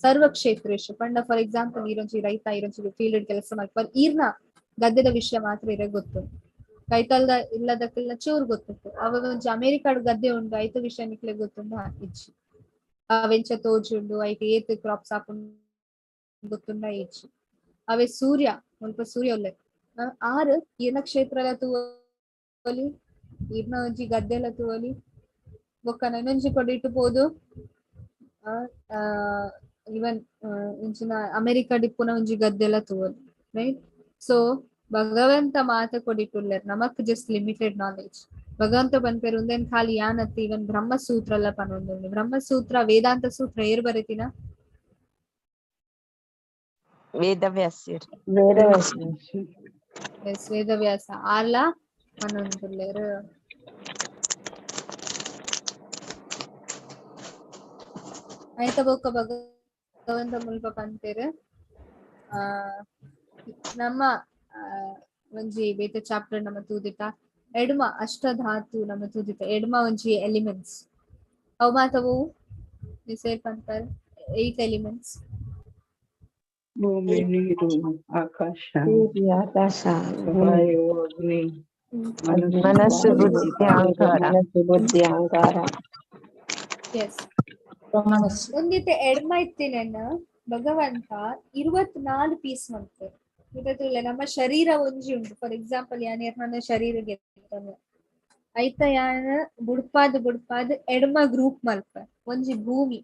ಸರ್ವ ಕ್ಷೇತ್ರೇಶು ಪಂಡ ಫಾರ್ ಎಕ್ಸಾಂಪಲ್ ಈರೊಂಜಿ ರೈತ ಈರೊಂಜಿ ಫೀಲ್ಡ್ ಕೆಲಸ ಮಾಡ್ತಾರೆ ಈರ್ನ ಗದ್ದೆದ ವಿಷಯ ಮಾತ್ರ ಇರ ಗೊತ್ತು ಕೈತಲ್ದ ಇಲ್ಲದಕ್ಕೆಲ್ಲ ಚೂರು ಗೊತ್ತಿತ್ತು ಅವಾಗ ಒಂಜಿ ಅಮೆರಿಕಾಡ್ ಗದ್ದೆ ಉಂಡು ಐತ ವಿಷಯ ನಿಕ್ಲೆ ಗೊತ್ತುಂಡು ಇಜ್ಜಿ ಅವೆಂಚ ತೋಜುಂಡು ಐಟ್ ಏತ್ ಕ್ರಾಪ್ಸ್ ಹಾಕೊಂಡು ಗೊತ್ತುಂಡ ಇಜ್ಜಿ ಅವೇ ಸೂರ್ಯ ಮುಲ್ಪ ಸೂರ್ಯ ಒಲ್ಲೆ ಆರು ಈರ್ನ ಕ್ಷೇತ್ರ ತೂವಲಿ ಈರ್ನ ಒಂಜಿ ಗದ್ದೆಲ ತೂವಲಿ ಬೊಕ್ಕ ನನೊಂಜಿ ಕೊಡಿಟ್ಟು ಪೋದು ಇವನ್ ಇಂಚಿನ ಅಮೆರಿಕ ಡಿಪ್ಪುನ ಒಂಜಿ ಗದ್ದೆಲ ತೂವಲಿ ರೈಟ್. ಸೊ ಭಗವಂತ ಮಾತ ಕೊಡಿಟ್ಟುಲ್ಲೆರ್ ನಮಕ್ ಜಸ್ಟ್ ಲಿಮಿಟೆಡ್ ನಾಲೆಜ್ ಭಗವಂತ ಪನ್ಪೇರು ಒಂದೇನ್ ಖಾಲಿ ಯಾನತ್ತಿ ಇವನ್ ಬ್ರಹ್ಮಸೂತ್ರ ಎಲ್ಲ ಪನ್ನೊಂದುಂಡು ಬ್ರಹ್ಮಸೂತ್ರ ವೇದಾಂತ ಸೂತ್ರ ಏರ್ ಬರೀತಿನ ವೇದವ್ಯಾಸ್ಯರ್ ವೇದವ್ಯಾಸ ಆಲ ಪನ್ನೊಂದುಲ್ಲೆರ್ ಐತ ಬೊಕ್ಕ ಭಗವಂತ ಮುಲ್ಪ ಪನ್ಪೇರು ನಮ್ಮ ಒಂಜಿ ಬೇತೆ ಚಾಪ್ಟರ್ ನಮ್ಮ ತೂದಿಟ ಎಡ್ಮ ಅಷ್ಟಧಾತು ನಮ್ಮ ತೂದಿಟ ಎಡ್ಮ ಒಂಜಿ ಎಲಿಮೆಂಟ್ಸ್ ಅವು ಮಾತವು ಸೇಫ್ ಅಂತಾರೆ 8 ಎಲಿಮೆಂಟ್ಸ್ ಭೂಮಿ ನೀರು ಆಕಾಶ ಆಕಾಶ ವಾಯು ಅಗ್ನಿ ಮನಸ್ಸು ಬುದ್ಧಿ ಅಹಂಕಾರ. ಬುದ್ಧಿ ಅಹಂಕಾರ. ಎಸ್ ಒಂದಿತ್ತೆ ಎಡ್ಮ ಇತ್ತಿನ ಭಗವಂತ 24 ಪೀಸ್ ಮಾಡ್ತಾರೆ ಗೊತ್ತಿಲ್ಲ ನಮ್ಮ ಶರೀರ ಒಂಜಿ ಉಂಟು ಫಾರ್ ಎಕ್ಸಾಂಪಲ್ ಯಾನ್ ನನ್ನ ಶರೀರಗೆ ಐತ ಯಾನ್ ಬುಡ್ಪಾದ್ ಎಡ್ಮ ಗ್ರೂಪ್ ಮಲ್ಪ ಒಂಜಿ ಭೂಮಿ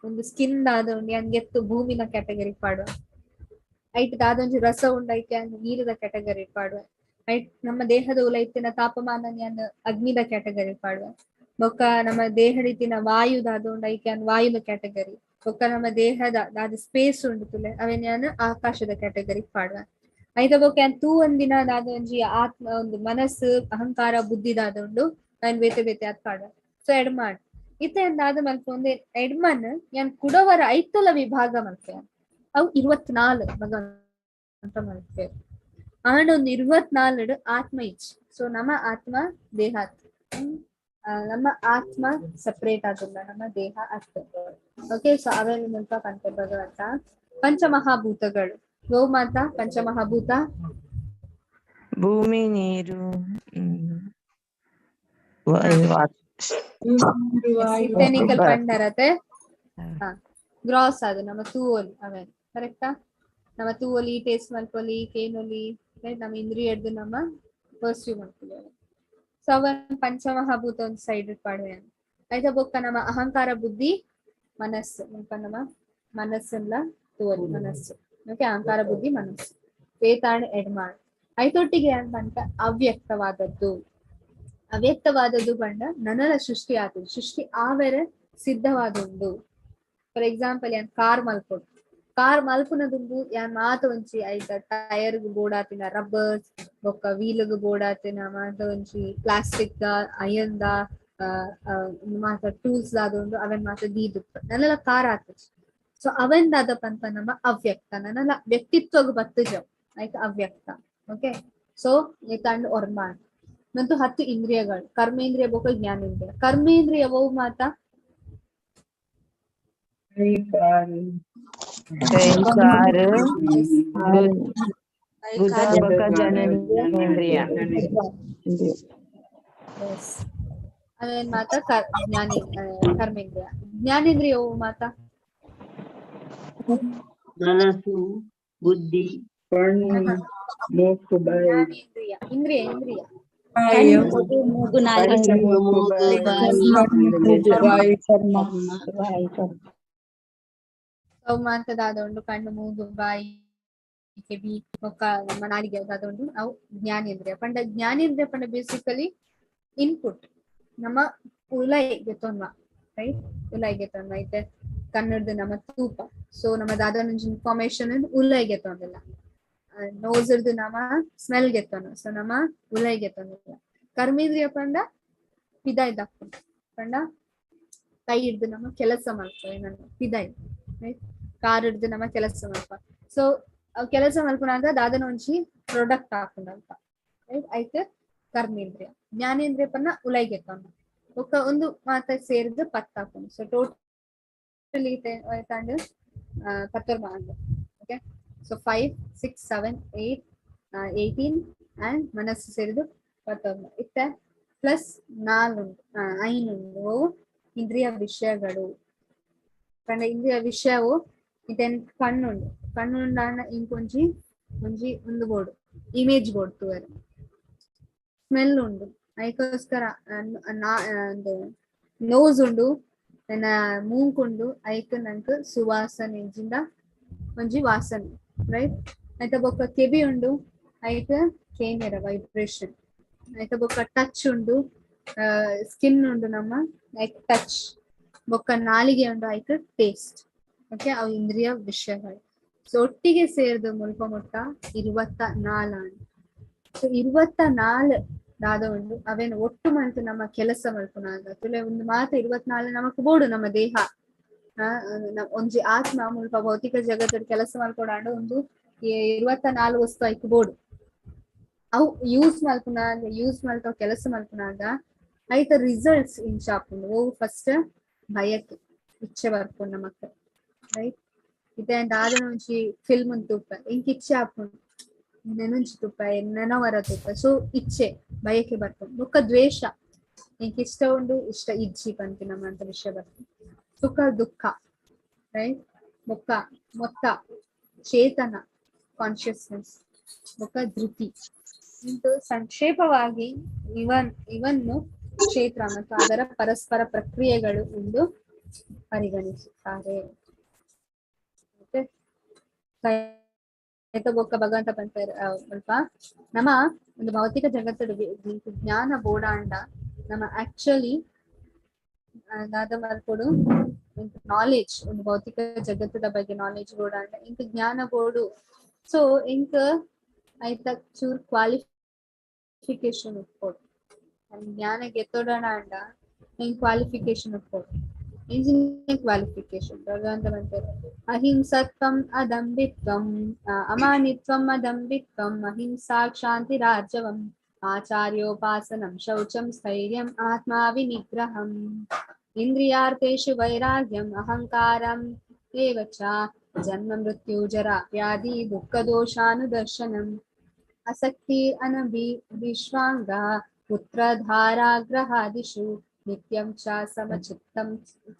ಒಂದು ಸ್ಕಿನ್ ದಾದ ಉಂಡು ಯಾನ್ ಗೆತ್ತು ಭೂಮಿನ ಕ್ಯಾಟಗರಿ ಪಾಡುವ ಐಟ್ ದಾದೊಂಜಿ ರಸ ಉಂಡು ಐತೆ ಯಾನ್ ನೀರದ ಕ್ಯಾಟಗರಿ ಪಾಡುವ ಐಟ್ ನಮ್ಮ ದೇಹದ ಉಲೈತಿನ ತಾಪಮಾನ ಯಾನ್ ಅಗ್ನಿದ ಕ್ಯಾಟಗರಿ ಪಾಡುವ ಬೊಕ್ಕ ನಮ್ಮ ದೇಹಡಿತಿನ ವಾಯು ದಾದ ಉಂಡು ಐತೆ ಯಾನ್ ವಾಯುದ ಕ್ಯಾಟಗರಿ ಬೊಕ್ಕ ನಮ್ಮ ದೇಹದ ದಾದ ಸ್ಪೇಸ್ ಉಂಡು ತುಲೆ ಅವೆನ್ ಯಾನ್ ಆಕಾಶದ ಕ್ಯಾಟಗರಿ ಪಾಡುವ ಐತ ಬೊಕ್ಕ ಯಾನ್ ತೂ ಒಂದಿನ ದಾದ ಒಂಜಿ ಆತ್ಮ ಒಂದು ಮನಸ್ಸು ಅಹಂಕಾರ ಬುದ್ಧಿ ದಾದ ಉಂಡು ಯಾನ್ ಬೇತೆ ಬೇತೆ ಅದ್ ಪಾಡುವ. ಸೊ ಎಡ್ಮಾಡ್ ಇತ್ತ ಏನ್ ದಾದ ಮಲ್ಪ ಒಂದೇ ಎಡ್ಮನ್ ಯಾನ್ ಕುಡವರ ಐತಲ ವಿಭಾಗ ಮಲ್ಪೆ ಅವು 24 ಭಗವಂತ ಮಲ್ಪೆ ಆಂಡ ಒಂದು 24 ಆತ್ಮ ಇಚ್. ಸೊ ನಮ್ಮ ಆತ್ಮ ದೇಹ ನಮ್ಮ ಆತ್ಮ ಸಪರೇಟ್ ಆಗಿಲ್ಲ ನಮ್ಮ ದೇಹ ಅಷ್ಟೇ. ಓಕೆ, ಸೊ ಅವೆಲ್ಲ ಮುಲ್ಪ ಪಂಚ ಭಗವಂತ ಪಂಚಮಹಾಭೂತಗಳು ಗೋಮಾತ ಪಂಚಮಹಾಭೂತ ಭೂಮಿ ನೀರು ಟೆಕ್ನಿಕಲ್ ಪಂಡರತೆ ಗ್ರಾಸ್ ಅದು ನಮ್ಮ ತೂವಲಿ ಅವೆ ಕರೆಕ್ಟಾ ನಮ್ಮ ತೂವಲಿ ಟೇಸ್ಟ್ ಮಲ್ಪೊಲಿ ಕೇನೊಲಿ ನಮ್ಮ ಇಂದ್ರಿಯ ಹಿಡ್ದು ನಮ್ಮ ಪರ್ಸ್ಯೂ ಮಾಡ್ತೀವಿ. ಸೊ ಅವನ್ ಪಂಚಮಹಾಭೂತ ಒಂದು ಸೈಡ್ ಪಾಡುವೆ ಆಯ್ತಾ ಬೊಕ್ಕ ನಮ್ಮ ಅಹಂಕಾರ ಬುದ್ಧಿ ಮನಸ್ಸು ಮುಲ್ಪ ನಮ್ಮ ಮನಸ್ಸೆಲ್ಲ ತೂವಲಿ ಮನಸ್ಸು ಓಕೆ ಅಹಂಕಾರ ಬುದ್ಧಿ ಮನಸ್ಸು ವೇತಾಣ್ ಎಡ್ಮಾಣ್ ಐತೊಟ್ಟಿಗೆ ಅಂತ ಅವ್ಯಕ್ತವಾದದ್ದು ಬಂಡ ನನಲ ಸೃಷ್ಟಿ ಆತದು ಸೃಷ್ಟಿ ಆವೆರೆ ಸಿದ್ಧವಾದುಂಡು. ಫಾರ್ ಎಕ್ಸಾಂಪಲ್ ಯಾನ್ ಕಾರ್ ಮಲ್ಪೊಡು ಕಾರ್ ಮಲ್ಪುನದುಂದು ಯಾನ್ ಮಾತ ಒಂಜಿ ಐತ ಟೈರ್ ಗ್ ಬೋಡಾತಿನ ರಬ್ಬರ್ಸ್ ಬೊಕ್ಕ ವೀಲ್ ಗ್ ಬೋಡಾತಿನ ಮಾತ ಒಂಜಿ ಪ್ಲಾಸ್ಟಿಕ್ ದ ಅಯನ್ ದ ಮಾತ ಟೂಲ್ಸ್ ದಾದೊಂದು ಅವನ್ ಮಾತ ದೀದು ನನ್ನೆಲ್ಲ ಕಾರ್ ಆತಜಿ. ಸೊ ಅವನ್ ದಾದ ಪಂಪ ನಮ್ಮ ಅವ್ಯಕ್ತ ನನ್ನೆಲ್ಲ ವ್ಯಕ್ತಿತ್ವಗ್ ಬತ್ತಜ ಐತ ಅವ್ಯಕ್ತ. ಓಕೆ, ಸೊ ತಂಡ್ ಒರ್ಮಾನ್ ನಂತು 10 ಇಂದ್ರಿಯಗಳು ಕರ್ಮೇಂದ್ರಿಯ ಬೊಕ್ಕ ಜ್ಞಾನೇಂದ್ರಿಯ. ಕರ್ಮೇಂದ್ರಿಯವವು ಮಾತ ಕೈಕಾರ ಬುದ್ಧ ಜನನೇಂದ್ರಿಯ. ಅವೇನ್ ಮಾತ ಕರ್ಮೇಂದ್ರಿಯ. ಜ್ಞಾನೇಂದ್ರಿಯವು ಮಾತ ಮನಸ್ಸು, ಬುದ್ಧಿ, ಕಣ್ಣು, ಮೂಗು, ಬಾಯಿ. ಜ್ಞಾನೇಂದ್ರಿಯ ಇಂದ್ರಿಯ ಇಂದ್ರಿಯ ಮೂಗು, ನಾಲಿಗೆ, ಅವು ಮಾತದಾದೊಂಡು ಕಣ್ಣು ಮೂಗು ಬಾಯಿ ಕಿವಿ ಬೊಕ್ಕ ನಮ್ಮ ನಾಲಿಗೆ ದಾದೊಂಡು ಅವು ಜ್ಞಾನೇಂದ್ರಿಯ. ಪಂಡ ಜ್ಞಾನೇಂದ್ರಿಯ ಪಂಡ ಬೇಸಿಕಲಿ ಇನ್ಪುಟ್ ನಮ್ಮ ಉಲೈಗೆ ತೊನ್ವ, ರೈಟ್? ಉಲೈಗೆ ತೊನ್ವ ಐತೆ ಕನ್ನಡದ ನಮ್ಮ ತೂಪ. ಸೊ ನಮ್ಮ ದಾದೊಂದು ಇನ್ಫಾರ್ಮೇಶನ್ ಉಲೈಗೆ ತೊಂದಿಲ್ಲ. ನೋಸರ್ದು ನಮ್ಮ ಸ್ಮೆಲ್ ಗೆತ್ತೊಂದು, ಸೊ ನಮ್ಮ ಉಲೈಗೆ ತೊಂದಿಲ್ಲ. ಕರ್ಮೇಂದ್ರಿಯ ಪಂಡ ಪಿದಾಯ್ ದಪ್ಪು ಪಂಡ ಕೈ ಹಿಡ್ದು ನಮ್ಮ ಕೆಲಸ ಮಾಡ್ತೇವೆ ಏನನ್ನ ಪಿದಾಯ್, ರೈಟ್? ಕಾರ್ ಹಿಡ್ದು ನಮ್ಮ ಕೆಲಸ ಮಾಡ್ಪ. ಸೊ ಕೆಲಸ ಮಲ್ಪುನಾಗ ದಾದನ ಒಂಜಿ ಪ್ರೊಡಕ್ಟ್ ಹಾಕೊಂಡಂತ, ರೈಟ್? ಐತೆ ಕರ್ಮೇಂದ್ರಿಯ. ಜ್ಞಾನೇಂದ್ರಿಯ ಪನ್ನ ಉಲೈಗೆ ತೊಂದು ಒಕ್ಕ ಒಂದು ಮಾತ ಸೇರಿದು ಪತ್ ಹಾಕೊಂಡು. ಸೊ ಟೋಟಲಿ ತಂಡು 14 ಮಾತ. ಓಕೆ, ಸೊ 5, 6, 7, 8, 18 ಅಂಡ್ ಮನಸ್ಸು ಸೇರಿದು 14 ಇತ್ತೆ ಪ್ಲಸ್ 4 5 ಇಂದ್ರಿಯ ವಿಷಯಗಳು. ಕಂಡ ಇಂದ್ರಿಯ ವಿಷಯವು ಇದೆನ್ ಕಣ್ಣುಂಡು. ಕಣ್ಣುಂಡ ಇಂಕೊಂಜಿ ಒಂದು ಬೋರ್ಡ್ ಇಮೇಜ್ ಬೋರ್ಡ್ ತೂವರೆ. ಸ್ಮೆಲ್ ಉಂಡು ಐಕೋಸ್ಕರ ನೋಸ್ ಉಂಡು ನನ್ನ ಮೂಂಕುಂಡು ಐಕ್ ನಂಕ್ ಸುವಾಸನೆ ಇಂಚಿಂದ ಒಂಜಿ ವಾಸನೆ, ರೈಟ್? ಐತ ಬೊಕ್ಕ ಕೆಬಿ ಉಂಡು ಐಕ್ ಕೇಂದ್ರ ವೈಬ್ರೇಷನ್. ಐತ ಬೊಕ್ಕ ಟಚ್ ಉಂಡು, ಸ್ಕಿನ್ ಉಂಡು ನಮ್ಮ ಐಕ್ ಟಚ್. ಬೊಕ್ಕ ನಾಲಿಗೆ ಉಂಡು ಐಕ್ ಟೇಸ್ಟ್. ಓಕೆ, ಅವು ಇಂದ್ರಿಯ ವಿಷಯಗಳು. ಸೊ ಒಟ್ಟಿಗೆ ಸೇರಿದು ಮುಲ್ಪ ಮುಟ್ಟ 24. ಸೊ 24 ದಾದ ಉಂಡು ಅವೇನು ಒಟ್ಟು ಮಂತು ನಮ್ಮ ಕೆಲಸ ಮಲ್ಪುನಾಗ ತುಲೆ ಒಂದು ಮಾತ 24 ನಮಕ್ ಬೋಡು ನಮ್ಮ ದೇಹ ಒಂಜಿ ಆತ್ಮ ಮುಲ್ಪ ಭೌತಿಕ ಜಗತ್ತಲ್ಲಿ ಕೆಲಸ ಮಲ್ಪೊಡಾಂಡ ಒಂದು 24 ವಸ್ತು ಐಕ್ ಬೋಡು. ಅವು ಯೂಸ್ ಮಲ್ತ ಕೆಲಸ ಮಲ್ಪುನಾಗ ಐತ ರಿಸಲ್ಟ್ಸ್ ಇಂಚಾಪುಂಡು. ಓ ಫಸ್ಟ್ ಭಯಕ್ಕೆ ಇಚ್ಛೆ ಬರ್ಪುಂಡು ನಮಕ್, ರೈಟ್? ಇತ್ತೆ ದಾದನ ಒಂಜಿ ಫಿಲ್ಮ್ ತೂಪ ಇಂಕ್ ಇಚ್ಛೆ ಆಪುಂಡು ನೆನುಂಚಿ ತುಪ್ಪ ಎನ್ನನ ವರ ತುಪ್ಪ. ಸೊ ಇಚ್ಛೆ ಬಯಕೆ ಬರ್ತದೆ. ಬೊಕ್ಕ ದ್ವೇಷ ಇಂಕ್ ಇಷ್ಟ ಉಂಡು ಇಷ್ಟ ಇಜ್ಜಿ ಪಂತಿ ನಮ್ಮ ಅಂತ ವಿಷಯ ಬರ್ತದೆ. ಸುಖ ದುಃಖ, ರೈಟ್? ಬೊಕ್ಕ ಮೊತ್ತ ಚೇತನ ಕಾನ್ಶಿಯಸ್ನೆಸ್, ಬೊಕ್ಕ ಧೃತಿ. ಇಂದು ಸಂಕ್ಷೇಪವಾಗಿ ಇವನ್ನು ಕ್ಷೇತ್ರ ಮತ್ತು ಅದರ ಪರಸ್ಪರ ಪ್ರಕ್ರಿಯೆಗಳು ಎಂದು ಪರಿಗಣಿಸುತ್ತಾರೆ. ಬೊಕ್ಕ ಭಗವಂತ ಪಂಚಾರ ಸ್ವಲ್ಪ ನಮ್ಮ ಒಂದು ಭೌತಿಕ ಜಗತ್ತದ ಜ್ಞಾನ ಬೋಡಾಂಡ ನಮ್ಮ ಆಕ್ಚುಲಿ ದಾದ ಮಲ್ಪೊಡು ನಾಲೆಜ್ ಒಂದು ಭೌತಿಕ ಜಗತ್ತದ ಬಗ್ಗೆ ನಾಲೆಜ್ ಬೋಡಾಂಡ ಇಂಕ್ ಜ್ಞಾನ ಬೋಡು. ಸೊ ಇಂಕ್ ಐತ ಚೂರ್ ಕ್ವಾಲಿಫಿಕೇಶನ್ ಉಟ್ಕೊಡು ಜ್ಞಾನ ಗೆತ್ತೋಡಣ ಅಂಡ ಇಂಕ್ ಕ್ವಾಲಿಫಿಕೇಶನ್ ಉಟ್ಕೊಡು. ಇಂಜಿನಿಯರಿಂಗ್ ಕ್ವಾಲಿಫಿಕೇಶನ್ ಭಗವಂತ ಬಂತಾರೆ ಅಹಿಂಸತ್ವಂ ಅದಂಬಿತ್ವಂ ಅಮಾನಿತ್ವಂ ಅದಂಬಿತ್ವಂ ಅಹಿಂಸಾ ಕ್ಷಾಂತಿ ರಾಜವಂ ಆಚಾರ್ಯೋಪಾಸನಂ ಶೌಚಂ ಸ್ಥೈರ್ಯಂ ಆತ್ಮ ವಿನಿಗ್ರಹಂ ಇಂದ್ರಿಯಾರ್ಥೇಷು ವೈರಾಗ್ಯಂ ಅಹಂಕಾರಂ ಏವ ಚ ಜನ್ಮ ಮೃತ್ಯು ಜರಾ ವ್ಯಾಧಿ ದುಃಖ ದೋಷಾನುದರ್ಶನಂ ಆಸಕ್ತಿ ಅನಭಿಶ್ವಾಂಗ ಪುತ್ರಧಾರಾಗ್ರಹಾದಿಷು ನಿತ್ಯಂ ಚ ಸಮಚಿತ್ತಂ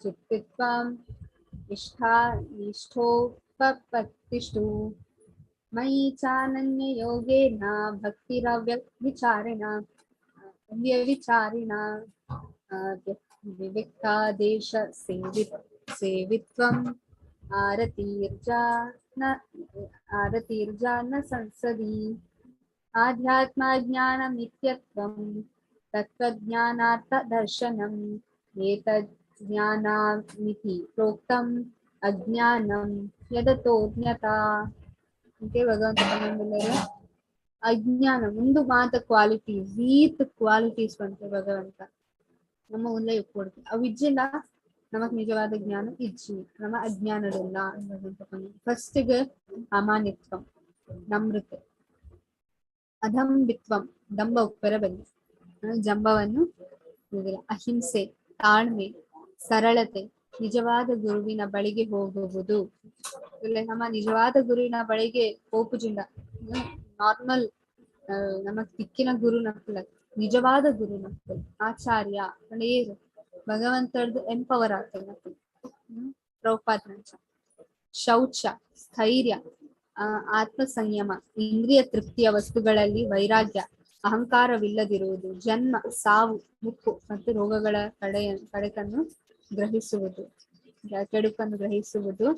ಚಿತ್ತಿತ್ವಂ ನಿಷ್ಠೋಪಪತ್ತಿಷು ಮಯಿ ಚಾನನ್ಯ ಯೋಗೇನ ಭಕ್ತಿರವ್ಯವಿಚಾರಿಣ ವಿವಿಕ್ತಾದೇಶ ಸೇವಿತ್ವಂ ಆರತೀರ್ಜಾನ ಸಂಸದಿ ಆಧ್ಯಾತ್ಮ ಜ್ಞಾನ ನಿತ್ಯತ್ವಂ ತತ್ವಜ್ಞಾನಾರ್ಥ ದರ್ಶನಂ ಏತದ್ ಜ್ಞಾನಾಮಿತಿ ಪ್ರೋಕ್ತಂ ಅಜ್ಞಾನಂ ಯದತೋಜ್ಞತಾ అంటే భగవంత పన్నెండులో అజ్ఞాన ముందు మాత క్వాలిటీస్ వీత్ క్వాಲಿಟೀಸ್ ಬಂತು ಭಗವಂತ ನಮ್ಮ ಮುಂದೆ ಇಟ್ಕೊಡ್ತು ಅವು ಇಜ್ಜಿಲ್ಲ ನಮಗ್ ನಿಜವಾದ ಜ್ಞಾನ ಇಜ್ಜಿ ನಮ್ಮ ಅಜ್ಞಾನವಿಲ್ಲ ಭಗವಂತ ಫಸ್ಟ್ಗೆ ಅಮಾನಿತ್ವಂ ನಮ್ರತೆ ಅಧಂಬಿತ್ವಂ ದಂಭ ಉಪ್ಪರ ಬಂದು ಜಂಬವನ್ನು ಅಹಿಂಸೆ ತಾಳ್ಮೆ ಸರಳತೆ ನಿಜವಾದ ಗುರುವಿನ ಬಳಿಗೆ ಹೋಗುವುದು ನಮ್ಮ ನಿಜವಾದ ಗುರುವಿನ ಬಳಿಗೆ ಹೋಗುಜಿಂದ ನಾರ್ಮಲ್ ನಮಗ್ ದಿಕ್ಕಿನ ಗುರು ನಕ್ಕಲ ನಿಜವಾದ ಗುರು ನಕ್ಕಲ್ ಆಚಾರ್ಯ ನೇರು ಭಗವಂತರದ್ದು ಎಂಪವರ್ ಆಗ್ತದೆ ನಕ್ಕಲ್ ಪ್ರಭುಪಾದ ಶೌಚ ಸ್ಥೈರ್ಯ ಆತ್ಮ ಸಂಯಮ ಇಂದ್ರಿಯ ತೃಪ್ತಿಯ ವಸ್ತುಗಳಲ್ಲಿ ವೈರಾಗ್ಯ ಅಹಂಕಾರವಿಲ್ಲದಿರುವುದು ಜನ್ಮ ಸಾವು ಮುಪ್ಪು ಮತ್ತು ರೋಗಗಳ ಕಡೆಕನ್ನು ಗ್ರಹಿಸುವುದು ಕೆಡುಕನ್ನು ಗ್ರಹಿಸುವುದು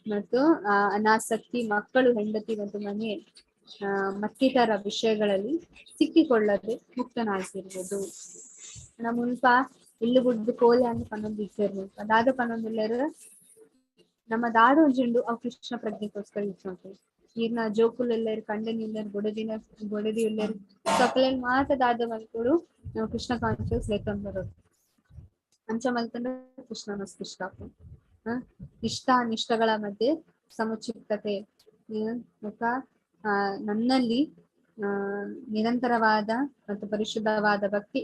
ಮತ್ತು ಅನಾಸಕ್ತಿ ಮಕ್ಕಳು ಹೆಂಡತಿ ಮತ್ತು ಮನೆ ಮತ್ತಿತರ ವಿಷಯಗಳಲ್ಲಿ ಸಿಕ್ಕಿಕೊಳ್ಳದೆ ಮುಕ್ತನಾಗಿರುವುದು ಮುಲ್ಪ ಇಲ್ಲು ಗುಡ್ದು ಕೋಲೆ ಅಂತ ಪನ್ನೊಂದು ಇಟ್ಟಿರ್ಬೇಕು ಅದಾದ ಪನ್ನೊಂದಿಲ್ಲರು ನಮ್ಮ ದಾಡು ಒಂಜುಂಡು ಅವು ಕೃಷ್ಣ ಪ್ರಜ್ಞೆಗೋಸ್ಕರ ಇಟ್ಟು ಈರ್ನ ಜೋಕುಲೆಲ್ಲರು ಕಂಡನಿಲ್ಲರು ಗೊಡದಿ ಉಳ್ಳರು ಸೊಕ್ಕಲಲ್ಲಿ ಮಾತದಾದ ಮಲ್ಕೊಡು ನಾವು ಕೃಷ್ಣ ಕಾನ್ಶಿಯಸ್ ಲೆಕ್ಕಂಬರು ಅಂಚ ಮಲ್ಕೊಂಡ್ರೆ ಕೃಷ್ಣ ಮಸ್ತಿಷ್ಟ ಇಷ್ಟ ಅನಿಷ್ಟಗಳ ಮಧ್ಯೆ ಸಮಚಿತ್ತತೆ ನನ್ನಲ್ಲಿ ನಿರಂತರವಾದ ಮತ್ತು ಪರಿಶುದ್ಧವಾದ ಭಕ್ತಿ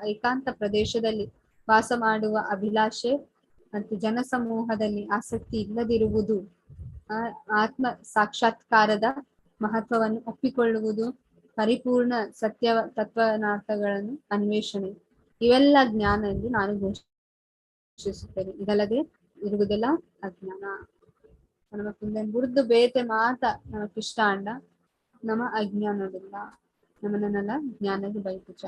ಏಕಾಂತ ಪ್ರದೇಶದಲ್ಲಿ ವಾಸ ಮಾಡುವ ಅಭಿಲಾಷೆ ಮತ್ತು ಜನಸಮೂಹದಲ್ಲಿ ಆಸಕ್ತಿ ಇಲ್ಲದಿರುವುದು ಆತ್ಮ ಸಾಕ್ಷಾತ್ಕಾರದ ಮಹತ್ವವನ್ನು ಒಪ್ಪಿಕೊಳ್ಳುವುದು ಪರಿಪೂರ್ಣ ಸತ್ಯ ತತ್ವನಾರ್ಥಗಳನ್ನು ಅನ್ವೇಷಣೆ ಇವೆಲ್ಲ ಜ್ಞಾನ ಎಂದು ನಾನು ಘೋಷಿಸುತ್ತೇನೆ ಇದಲ್ಲದೆ ಇರುವುದೆಲ್ಲ ಅಜ್ಞಾನ ನಮ್ಮ ಕುಂದನ್ ಬುಡ್ದು ಬೇತೆ ಮಾತ ನಮಕ್ ಇಷ್ಟ ಅಂಡ ನಮ್ಮ ಅಜ್ಞಾನವಿಲ್ಲ ನಮ್ಮನ್ನೆಲ್ಲ ಜ್ಞಾನದ ಬೈಪುಚ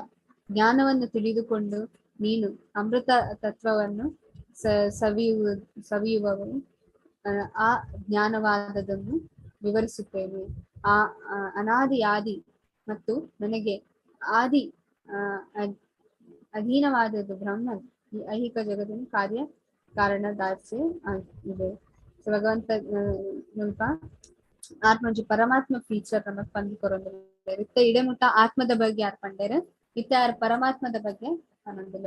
ಜ್ಞಾನವನ್ನು ತಿಳಿದುಕೊಂಡು ನೀನು ಅಮೃತ ತತ್ವವನ್ನು ಸವಿಯುವವರು ಆ ಜ್ಞಾನವಾದದನ್ನು ವಿವರಿಸುತ್ತೇನೆ ಆ ಅನಾದಿ ಆದಿ ಮತ್ತು ನನಗೆ ಆದಿ ಅಧೀನವಾದದ್ದು ಬ್ರಹ್ಮ ಈ ಐಹಿಕ ಜಗತ್ತಿನ ಕಾರ್ಯ ಕಾರಣದಾಚೆ ಇದೆ ಭಗವಂತ ಸ್ವಲ್ಪ ಆತ್ಮಜಿ ಪರಮಾತ್ಮ ಫೀಚರ್ ನಮಗ್ ಪಂದ್ಕೊರೋದು ಇತ್ತ ಇಡೆಮುಟ್ಟ ಆತ್ಮದ ಬಗ್ಗೆ ಯಾರು ಪಂಡೇರ ಇತ್ತ ಯಾರು ಪರಮಾತ್ಮದ ಬಗ್ಗೆ ಅನ್ನೊಂದಿಲ್ಲ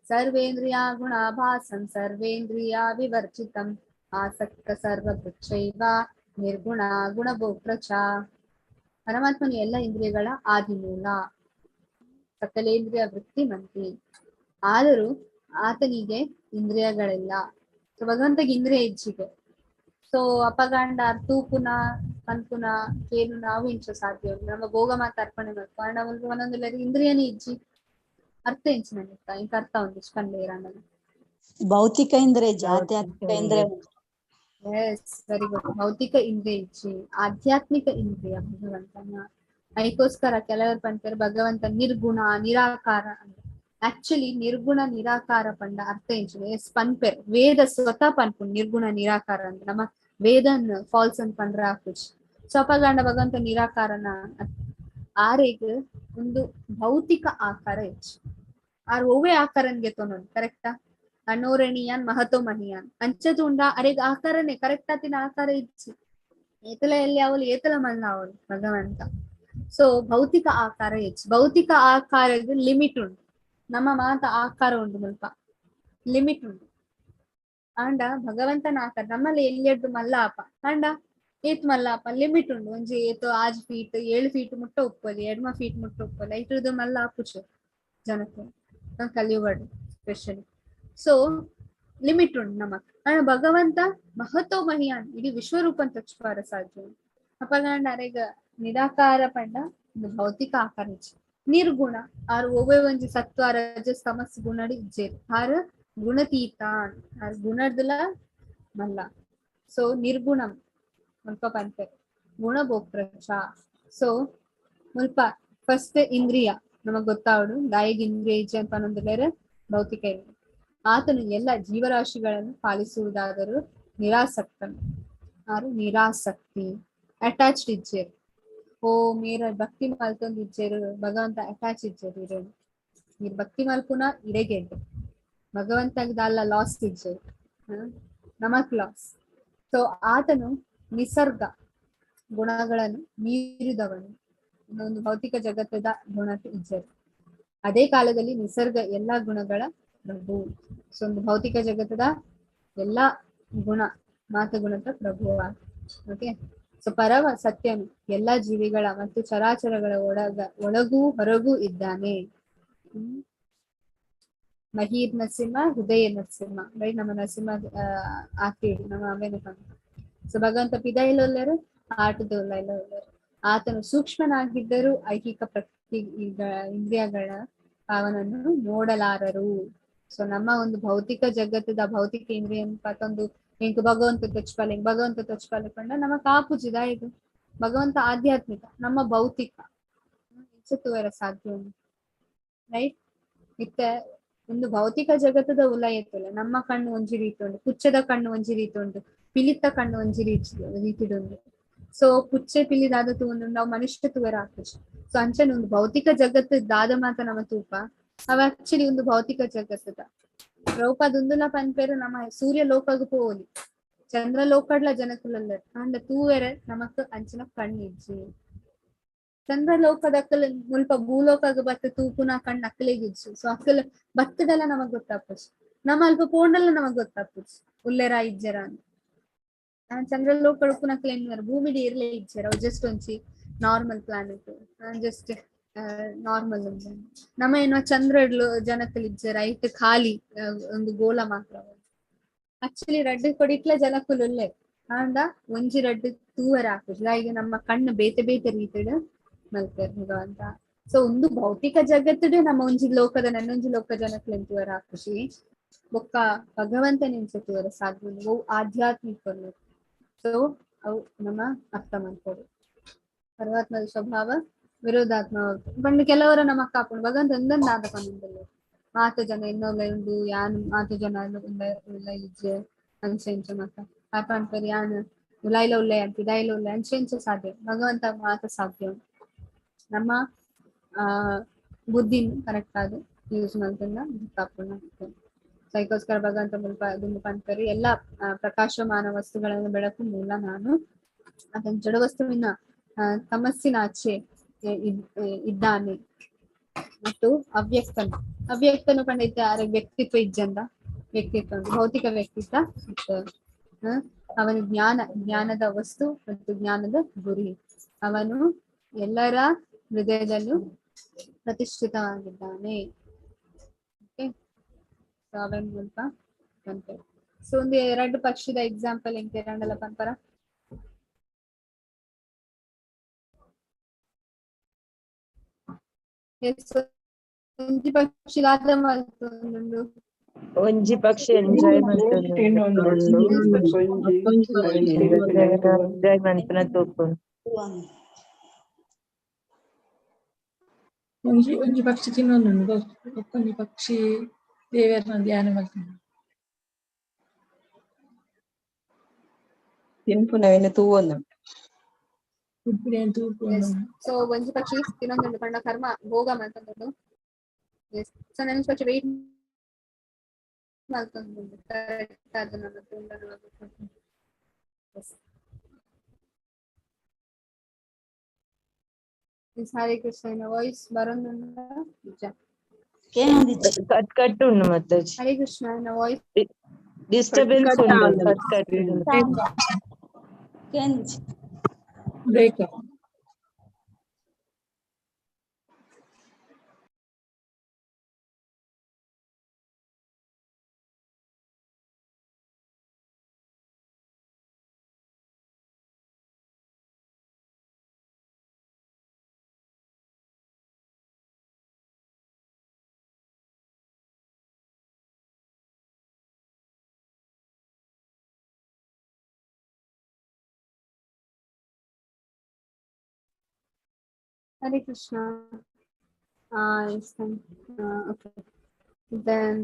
ಸರ್ವೇಂದ್ರಿಯ ಗುಣಾಭಾಸಂ ಸರ್ವೇಂದ್ರಿಯ ವಿವರ್ಜಿತಂ ಆಸಕ್ತ ಸರ್ವಭೃಕ್ಷೈವ ನಿರ್ಗುಣ ಗುಣಭೋಕ್ತೃ ಪರಮಾತ್ಮನ ಎಲ್ಲ ಇಂದ್ರಿಯಗಳ ಆದಿಮೂಲ ಸಕಲೇಂದ್ರಿಯ ವೃತ್ತಿ ಮಂತಿ ಆದರೂ ಆತನಿಗೆ ಇಂದ್ರಿಯಗಳಿಲ್ಲ ಭಗವಂತಗೆ ಇಂದ್ರಿಯ ಇಚ್ಛಿಗೆ ಸೊ ಅಪಗಂಡ ತೂಪುನ ಕನ್ಪುನ ಕೇನು ನಾವು ಇಂಚ ಸಾಧ್ಯ ನಮ್ಮ ಭೋಗ ಮಾತ ಅರ್ಪಣೆ ಮಾಡ್ಕೊ ಕಾರಣ ಒಂದೊಂದು ಇಂದ್ರಿಯನೇ ಇಜ್ಜಿ ಅರ್ಥ ಇಂಚಿನ ಇಂಕ ಅರ್ಥ ಒಂದಿಷ್ಟು ಕಂಡು ಇರೋಣ ಭೌತಿಕ ಇಂದ್ರಿಯ ಆಧ್ಯಾತ್ಮಿಕ ಇಂದ್ರಿಯ ಎಸ್ ವೆರಿ ಗುಡ್ ಭೌತಿಕ ಇಂದ್ರಿಯ ಇಚ್ಛೆ ಆಧ್ಯಾತ್ಮಿಕ ಇಂದ್ರಿಯ ಭಗವಂತನ ಅದಕ್ಕೋಸ್ಕರ ಕೆಲವರು ಪಂಡ್ತಾರೆ ಭಗವಂತ ನಿರ್ಗುಣ ನಿರಾಕಾರ ಅಂತ ಆಕ್ಚುಲಿ ನಿರ್ಗುಣ ನಿರಾಕಾರ ಪಂಡ ಅರ್ಥ ಇಂಚಿದೆ ಎಸ್ ಪನ್ಪೆರ್ ವೇದ ಸ್ವತಃ ಪನ್ಪುಂಡು ನಿರ್ಗುಣ ನಿರಾಕಾರ ಅಂತ ನಮ್ಮ ವೇದನ್ ಫಾಲ್ಸ್ ಅಂತ ಪಂಡ್ರ ಹಾಕುಚ್ ಸ್ವಪಗಾಂಡ ಭಗವಂತ ನಿರಾಕಾರನ ಆರೆಗ್ ಒಂದು ಭೌತಿಕ ಆಕಾರ ಹೆಚ್ಚು ಆರ್ ಒವ್ವೇ ಆಕಾರನ್ಗೆ ತೊನೊಂದು ಕರೆಕ್ಟಾ ಅನೋರಣೀಯನ್ ಮಹತೋ ಮಹಿಯಾನ್ ಅಂಚದುಂಡ ಅರೆಗ್ ಆಕಾರನೇ ಕರೆಕ್ಟ್ ಆತಿನ ಆಕಾರ ಇಚ್ಚಿ ಏತಲ ಎಲ್ಲಿ ಅವಳು ಏತಲ ಮಲ್ಲ ಅವಳು ಭಗವಂತ ಸೊ ಭೌತಿಕ ಆಕಾರ ಹೆಚ್ಚು ಭೌತಿಕ ಆಕಾರಕ್ಕೆ ಲಿಮಿಟ್ ಉಂಟು ನಮ್ಮ ಮಾತ ಆಕಾರ ಉಂಟು ಸ್ವಲ್ಪ ಲಿಮಿಟ್ ಉಂಟು ಆಂಡ ಭಗವಂತನ ಆಕಾರ ನಮ್ಮಲ್ಲಿ ಎಲ್ಲಿಯದ್ದು ಮಲ್ಲಾಪ ಆಂಡ ಏತ್ ಮಲ್ಲಾಪ ಲಿಮಿಟ್ ಉಂಟು ಒಂಜಿ ಏತು 6 ಫೀಟ್ 7 ಫೀಟ್ ಮುಟ್ಟ ಉಪ್ಪಲ್ಲಿ 2 ಫೀಟ್ ಮುಟ್ಟ ಉಪ್ಪಲ್ಲಿ ಐತ್ರದ್ದು ಮಲ್ಲ ಆಪುಚು ಜನಕ್ಕೆ ಕಲಿಯುಗಡು ಸ್ಪೆಷಲಿ ಸೊ ಲಿಮಿಟ್ ಉಂಟು ನಮಕ್ ಆಂಡ ಭಗವಂತ ಮಹತ್ವ ಮಹಿಯಾನ್ ಇಡೀ ವಿಶ್ವರೂಪನ್ ತಚ್ಚುವಾರ ಸಾಧ್ಯ ಅಪಗಾಂಡ ಅರೆಗ ನಿರಾಕಾರ ಪಂಡ ಒಂದು ಭೌತಿಕ ಆಕಾರ ಇಚ್ಚಿ ನಿರ್ಗುಣ ಆರ್ ಒವ್ವೇ ಒಂಜಿ ಸತ್ವ ರಜಸ್ ತಮಸ್ ಗುಣಡಿ ಇಜ್ಜೇರು ಆರ್ ಗುಣತೀತ ಆರ್ ಗುಣಡ್ದಲ ಮಲ್ಲ ಸೊ ನಿರ್ಗುಣಂ ಮುಲ್ಪ ಪಂತೆ ಗುಣಭೋಕ್ತೃ ಸೊ ಮುಲ್ಪ ಫಸ್ಟ್ ಇಂದ್ರಿಯ ನಮಗ್ ಗೊತ್ತಾವಡು ಗಾಯಿಗೆ ಇಂದ್ರಿಯ ಇಚ್ಛೆ ಅಂತ ಅನ್ನೊಂದಿಲ್ಲರೆ ಭೌತಿಕ ಇಂದ್ರಿಯ ಆತನು ಎಲ್ಲ ಜೀವರಾಶಿಗಳನ್ನು ಪಾಲಿಸುವುದಾದರೂ ನಿರಾಸಕ್ತನು ಆರು ನಿರಾಸಕ್ತಿ ಅಟ್ಯಾಚ್ಡ್ ಇಜ್ಜೇರು ಓ ಮೇರ ಭಕ್ತಿ ಮಲ್ತೊಂದು ಇಜ್ಜೇರು ಭಗವಂತ ಅಟ್ಯಾಚ್ ಇಜ್ಜೇರು ಇರೇನು మీరు భక్తి మల్పున ఇరేగేంటి భగవంతకి దాల్ల లాస్ ఇచ్చేది నమక్ లాస్ ಸೊ ಆತನು ನಿಸರ್ಗ ಗುಣಗಳನ್ನು ಮೀರಿದವನು. ಇನ್ನೊಂದು ಭೌತಿಕ ಜಗತ್ತದ ಗುಣ ಇಜ್ಜರು. ಅದೇ ಕಾಲದಲ್ಲಿ ನಿಸರ್ಗ ಎಲ್ಲಾ ಗುಣಗಳ ಪ್ರಭು. ಸೊ ಒಂದು ಭೌತಿಕ ಜಗತ್ತದ ಎಲ್ಲಾ ಗುಣ ಮಾತುಗುಣದ ಪ್ರಭುವ. ಓಕೆ. ಸೊ ಪರಮ ಸತ್ಯನು ಎಲ್ಲಾ ಜೀವಿಗಳ ಮತ್ತು ಚರಾಚರಗಳ ಒಳಗೂ ಹೊರಗೂ ಇದ್ದಾನೆ. ಮಹೀರ್ ನರಸಿಂಹ, ಹೃದಯ ನರಸಿಂಹ, ರೈಟ್? ನಮ್ಮ ನರಸಿಂಹ ಆಕೇಳಿ ನಮ್ಮ ಅವೇನ. ಸೊ ಭಗವಂತ ಪಿದೈಲೊಲ್ಲರು, ಆಟದೊಲ್ಲರು. ಆತನು ಸೂಕ್ಷ್ಮನಾಗಿದ್ದರೂ ಐಹಿಕ ಇಂದ್ರಿಯಗಳ ಅವನನ್ನು ನೋಡಲಾರರು. ಸೊ ನಮ್ಮ ಒಂದು ಭೌತಿಕ ಜಗತ್ತದ ಭೌತಿಕ ಇಂದ್ರಿಯ ಪತ್ತೊಂದು ಇಂಕು ಭಗವಂತ ತೆಚ್ಪಾಲೆ ಭಗವಂತ ತೆಚ್ಪಾಲೆ ಕಂಡ ನಮ್ಮ ಕಾಪುಜಿದ ಇದು ಭಗವಂತ ಆಧ್ಯಾತ್ಮಿಕ, ನಮ್ಮ ಭೌತಿಕ ಇಚ್ಛೆತುವರ ಸಾಧ್ಯ ರೈಟ್. ಇತ್ತೆ ಒಂದು ಭೌತಿಕ ಜಗತ್ತದ ಉಲಯತ್ತಲ್ಲ. ನಮ್ಮ ಕಣ್ಣು ಒಂಜಿ ರೀತಿ ಉಂಟು, ಪುಚ್ಚದ ಕಣ್ಣು ಒಂಜಿ ರೀತಿ ಉಂಟು, ಪಿಲಿತ ಕಣ್ಣು ಒಂಜಿ ರೀತಿಡುಂಡು. ಸೊ ಪುಚ್ಚೆ ಪಿಲಿದಾದ ತೂಂಡು ನಾವು ಮನುಷ್ಯ ತೂವರ ಆಗ್ತದೆ. ಸೊ ಅಂಚನೆ ಒಂದು ಭೌತಿಕ ಜಗತ್ತು ದಾದ ಮಾತ ನಮ್ಮ ತೂಪ ಅವ ಆಕ್ಚುಲಿ ಒಂದು ಭೌತಿಕ ಜಗತ್ತದ ರೌಪದುಂದುಲ ಪನ್ಪೇರು ನಮ್ಮ ಸೂರ್ಯ ಲೋಕಗು ಪೋಲಿ ಚಂದ್ರ ಲೋಕಡ್ಲ ಜನಕುಲಲ್ಲ ಅಂಡ ತೂವೆರೆ ನಮಕ್ ಅಂಚಿನ ಕಣ್ಣಿಜ್ಜಿ. ಚಂದ್ರ ಲೋಕದಕ್ಕಲ್ ಮುಲ್ಪ ಭೂಲೋಕಗ ಬತ್ತ ತೂಪುನ ಕಣ್ಣು ಅಕ್ಕಲಿಗಿಜ್ಜು. ಸೊ ಅಕ್ಕಲ್ ಬತ್ತದೆಲ್ಲ ನಮಗ್ ಗೊತ್ತಾಪುಜ್, ನಮ್ಮ ಅಲ್ಪ ಪೋಂಡಲ್ಲ ನಮಗ್ ಗೊತ್ತಾಪುಜ್ ಉಲ್ಲೆರ ಇಜ್ಜರ ಅಂತ. ಚಂದ್ರ ಲೋಕಡ್ ಉಪ್ಪುನಕ್ಕಲ್ ಏನ್ ಭೂಮಿಡಿ ಇರ್ಲೇ ಇಜ್ಜರ ಅವು ಜಸ್ಟ್ ಒಂಚಿ ನಾರ್ಮಲ್ ಪ್ಲಾನೆಟ್, ಜಸ್ಟ್ ನಾರ್ಮಲ್ ಉಂಟು. ನಮ್ಮ ಏನೋ ಚಂದ್ರಡ್ಲು ಜನಕಲ್ ಇಜ್ಜರ ಐಟ್ ಖಾಲಿ ಒಂದು ಗೋಳ ಮಾತ್ರ. ಆಕ್ಚುಲಿ ರಡ್ಡು ಕೊಡಿಟ್ಲ ಜನಕುಲು ಉಲ್ಲೆ ಆಂಡ ಒಂಜಿ ರಡ್ಡು ತೂವರ ಹಾಕುಜ್. ಈಗ ನಮ್ಮ ಕಣ್ಣು ಬೇತೆ ಬೇತೆ ರೀತಿಡ್ ಮಲ್ಪೆರ್ ಭಗವಂತ. ಸೊ ಒಂದು ಭೌತಿಕ ಜಗತ್ತುಡು ನಮ್ಮ ಒಂಜಿ ಲೋಕದ ನನ್ನೊಂಜಿ ಲೋಕ ಜನಕುಲು ಎಂತುವರ ಹಾಕುಜಿ ಬೊಕ್ಕ ಭಗವಂತ ನೆನ್ಸೆತುವರ ಸಾಧ್ಯ ಅವು ಆಧ್ಯಾತ್ಮಿಕ. ಸೊ ಅವು ನಮ್ಮ ಅರ್ಥ ಮಾಡ್ಕೊಡು. ಪರಮಾತ್ಮದ ಸ್ವಭಾವ ವಿರೋಧಾತ್ಮ ಬಂದು ಕೆಲವರ ನಮ್ಮ ಕಾಪುಂಡು ಭಗವಂತ ಒಂದೊಂದು ಆದ ಪಂದಿಲ್ಲ ಮಾತು ಜನ ಇನ್ನೊಲ್ಲ ಉಂಡು ಯಾನ್ ಮಾತು ಜನ ಇಜ್ಜೆ ಅಂಚೆ ಮಾತ ಪಾಪ ಅಂತಾರೆ ಯಾನ್ ಉಲಾಯಿಲ ಉಲ್ಲೆ ಅಂತ ಇದಾಯಿಲ ಉಲ್ಲೆ ಅಂಚೆ ಸಾಧ್ಯ ಭಗವಂತ ಮಾತ ಸಾಧ್ಯ. ನಮ್ಮ ಬುದ್ಧಿ ಕರೆಕ್ಟ್ ಆದ ಯೂಸ್ ಮಾಡ್ಕೊಂಡ ಕಾಪುಂಡು. ಅದಕ್ಕೋಸ್ಕರ ಭಗವಂತ ಮುಲ್ಪ ದುಂಬು ಪಂಪರಿ ಎಲ್ಲಾ ಪ್ರಕಾಶಮಾನ ವಸ್ತುಗಳನ್ನು ಬೆಳಕು ಮೂಲ ನಾನು ಅದನ್ನ ಜಡ ವಸ್ತುವಿನ ತಮಸ್ಸಿನ ಆಚೆ ಇದ್ದಾನೆ. ಮತ್ತು ಅವ್ಯಕ್ತನು ಪಂಡಿತ ವ್ಯಕ್ತಿತ್ವ ಇಜ್ಜಂದ ವ್ಯಕ್ತಿತ್ವ ಭೌತಿಕ ವ್ಯಕ್ತಿತ್ವ ಅವನು ಜ್ಞಾನದ ವಸ್ತು ಮತ್ತು ಜ್ಞಾನದ ಗುರಿ. ಅವನು ಎಲ್ಲರ ಹೃದಯದಲ್ಲೂ ಪ್ರತಿಷ್ಠಿತವಾಗಿದ್ದಾನೆ. ಅವನ್ ಮುಲ್ಪ ಪಂಪೆ. ಸೊ ಒಂದು ಎರಡು ಪಕ್ಷದ ಎಕ್ಸಾಂಪಲ್ ಎಂತ ಎರಡಲ್ಲ ಪಂಪರ ಒಂಜಿ ಪಕ್ಷಿ ಗಾತ್ರ ಮಾಡ್ತೊಂದು ಒಂಜಿ ಪಕ್ಷಿ ಎಂಜಾಯ್ ಮನ್ಪುನ ತೂಪುಂಡು. ಒಂಜಿ ಪಕ್ಷಿ ತಿನ್ನೊಂದುಂಡು ಒಂಜಿ ಪಕ್ಷಿ ದೇವರನ್ನ ಧ್ಯಾನ ಮಾಡ್ತಾನೆ ತಿನ್ಪುನವೆಲ್ಲ ತೂವೊಂದು ಸೊ ಒಂಜಿ ಪಕ್ಷಿ ತಿನ್ನೊಂದುಂಡು ಪಂಡ ಕರ್ಮ ಭೋಗ ಮಾಡ್ತಂದುಂಡು. ಸೊ ನನ್ನ ಪಕ್ಷಿ ವೆಯ್ಟ್ ಮಾಡ್ತಂದುಂಡು ಕರೆಕ್ಟ್ ಆದ ನಮ್ಮ ಹರೇ ಕೃಷ್ಣ ವಾಯ್ಸ್ ಬರೋದುಂಡ ನಿಜ ಕಟ್ ಕಟ್ ಉಂಡು ಮತ್ತೆ ಹರೇ ಕೃಷ್ಣ ವಾಯ್ಸ್ ಡಿಸ್ಟರ್ಬೆನ್ಸ್ ಉಂಡು cut cut break. Hare Krishna. Okay. Then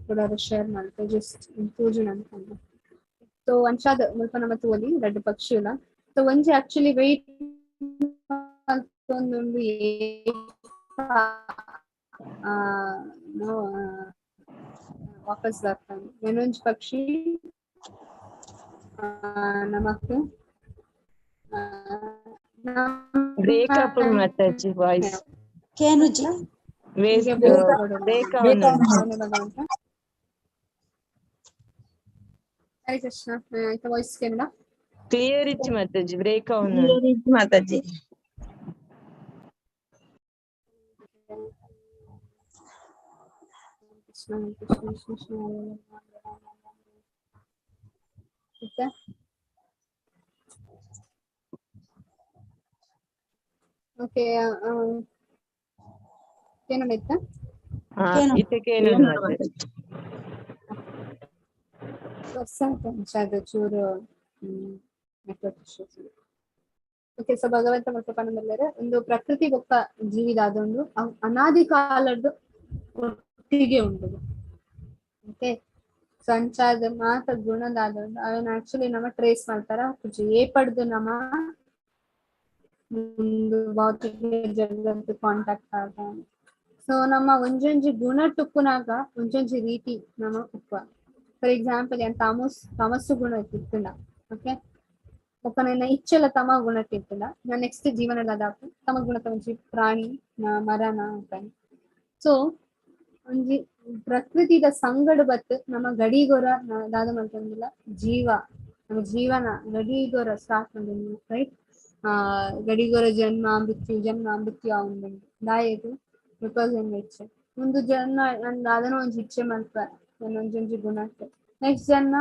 whatever share malte just inclusion ಅನ್ಕೊಂಡು. So ಅಂಚಾದ ಮುಲ್ಪ ನಮ್ಮ ತೋಲಿ ಎರಡು ಪಕ್ಷಿ ಇಲ್ಲ. So ಒಂಜಿ actually wait ಮಾಡ್ತೊಂದುಂಡು ವಾಪಸ್ ಬರ್ತಾನೆ. ಇನ್ನೊಂಜಿ ಪಕ್ಷಿ ನಮಕ್ ಬ್ರೇಕಪ್ ಮಾತಾಜಿ ವಾಯ್ಸ್ ಕೇನುಜಿ ವೇಸ್ಟ್ ಬ್ರೇಕ್ ಭಗವಂತ ಹರೇ ಕೃಷ್ಣ ಆಯ್ತಾ ವಾಯ್ಸ್ ಕೇಳ ಕ್ಲಿಯರ್ ಇಚ್ಚಿ ಮಾತಾಜಿ ಬ್ರೇಕ್ ಮಾತಾಜಿ ಕೃಷ್ಣ ಕೃಷ್ಣ ಕೃಷ್ಣ ಓಕೆ ಓಕೆ ಏನಾಯ್ತಾ ಇದಕ್ಕೇನು ಮಾತಾಜಿ ಅದು ಚೂರು ನೆಟ್ವರ್ಕ್ ಇಶ್ಯೂಸ್. ಓಕೆ ಸೊ ಭಗವಂತ ಮತ್ತೆ ಪನ್ನಲ್ಲರೆ ಒಂದು ಪ್ರಕೃತಿ ಗೊತ್ತ ಜೀವಿದಾದೊಂದು ಅನಾದಿ ಕಾಲದ್ದು ಒಟ್ಟಿಗೆ ಉಂಟು. ಓಕೆ ಸಂಚಾರದ ಮಾತ ಗುಣದಾದೊಂದು ಅವನ್ನ ಆಕ್ಚುಲಿ ನಮ್ಮ ಟ್ರೇಸ್ ಮಾಡ್ತಾರ ಏಪಡ್ದು ನಮ್ಮ ಭೌತಿಕ ಜಗತ್ತು ಕಾಂಟ್ಯಾಕ್ಟ್ ಆಗ ಸೊ ನಮ್ಮ ಒಂಜೊಂಜಿ ಗುಣ ಟುಕ್ಕುನಾಗ ಒಂಜೊಂಜಿ ರೀತಿ ನಮ್ಮ ಉಪ್ಪ. ಫಾರ್ ಎಕ್ಸಾಂಪಲ್ ಏನ್ ತಮಸ್ಸು ಗುಣ ಇತ್ತಿಲ್ಲ. ಓಕೆ ಒಕ್ಕ ನನ್ನ ಇಚ್ಚೆಲ್ಲ ತಮ ಗುಣ ಇತ್ತಿಲ್ಲ ನಾ ನೆಕ್ಸ್ಟ್ ಜೀವನದ ತಮ ಗುಣ ಒಂಜಿ ಪ್ರಾಣಿ ಮರನ ಅಂತ. ಸೊ ಒಂಜಿ ಪ್ರಕೃತಿದ ಸಂಗಡು ಬತ್ತು ನಮ್ಮ ಗಡಿಗೊರ ದಾದ ಮಾಡ್ಕೊಂಡಿಲ್ಲ ಜೀವ ನಮ್ಮ ಜೀವನ ಗಡಿಗೊರ ಸ್ಟಾರ್ಟ್ ಮಾಡಿದ್ವಿ ರೈಟ್. ಗಡಿಗೊರ ಜನ್ಮ ಮೃತ್ಯು ಅವನು ದಾಯದು ಬಿಕಾಸ್ ಏನ್ ಇಚ್ಛೆ ಒಂದು ಜನ್ಮ ಅದನ್ನ ಒಂದ್ ಇಚ್ಛೆ ಮಾಡ್ತ ಒಂದೊಂಜೊಂಜಿ ಗುಣಕ್ಕೆ ನೆಕ್ಸ್ಟ್ ಜನ್ಮ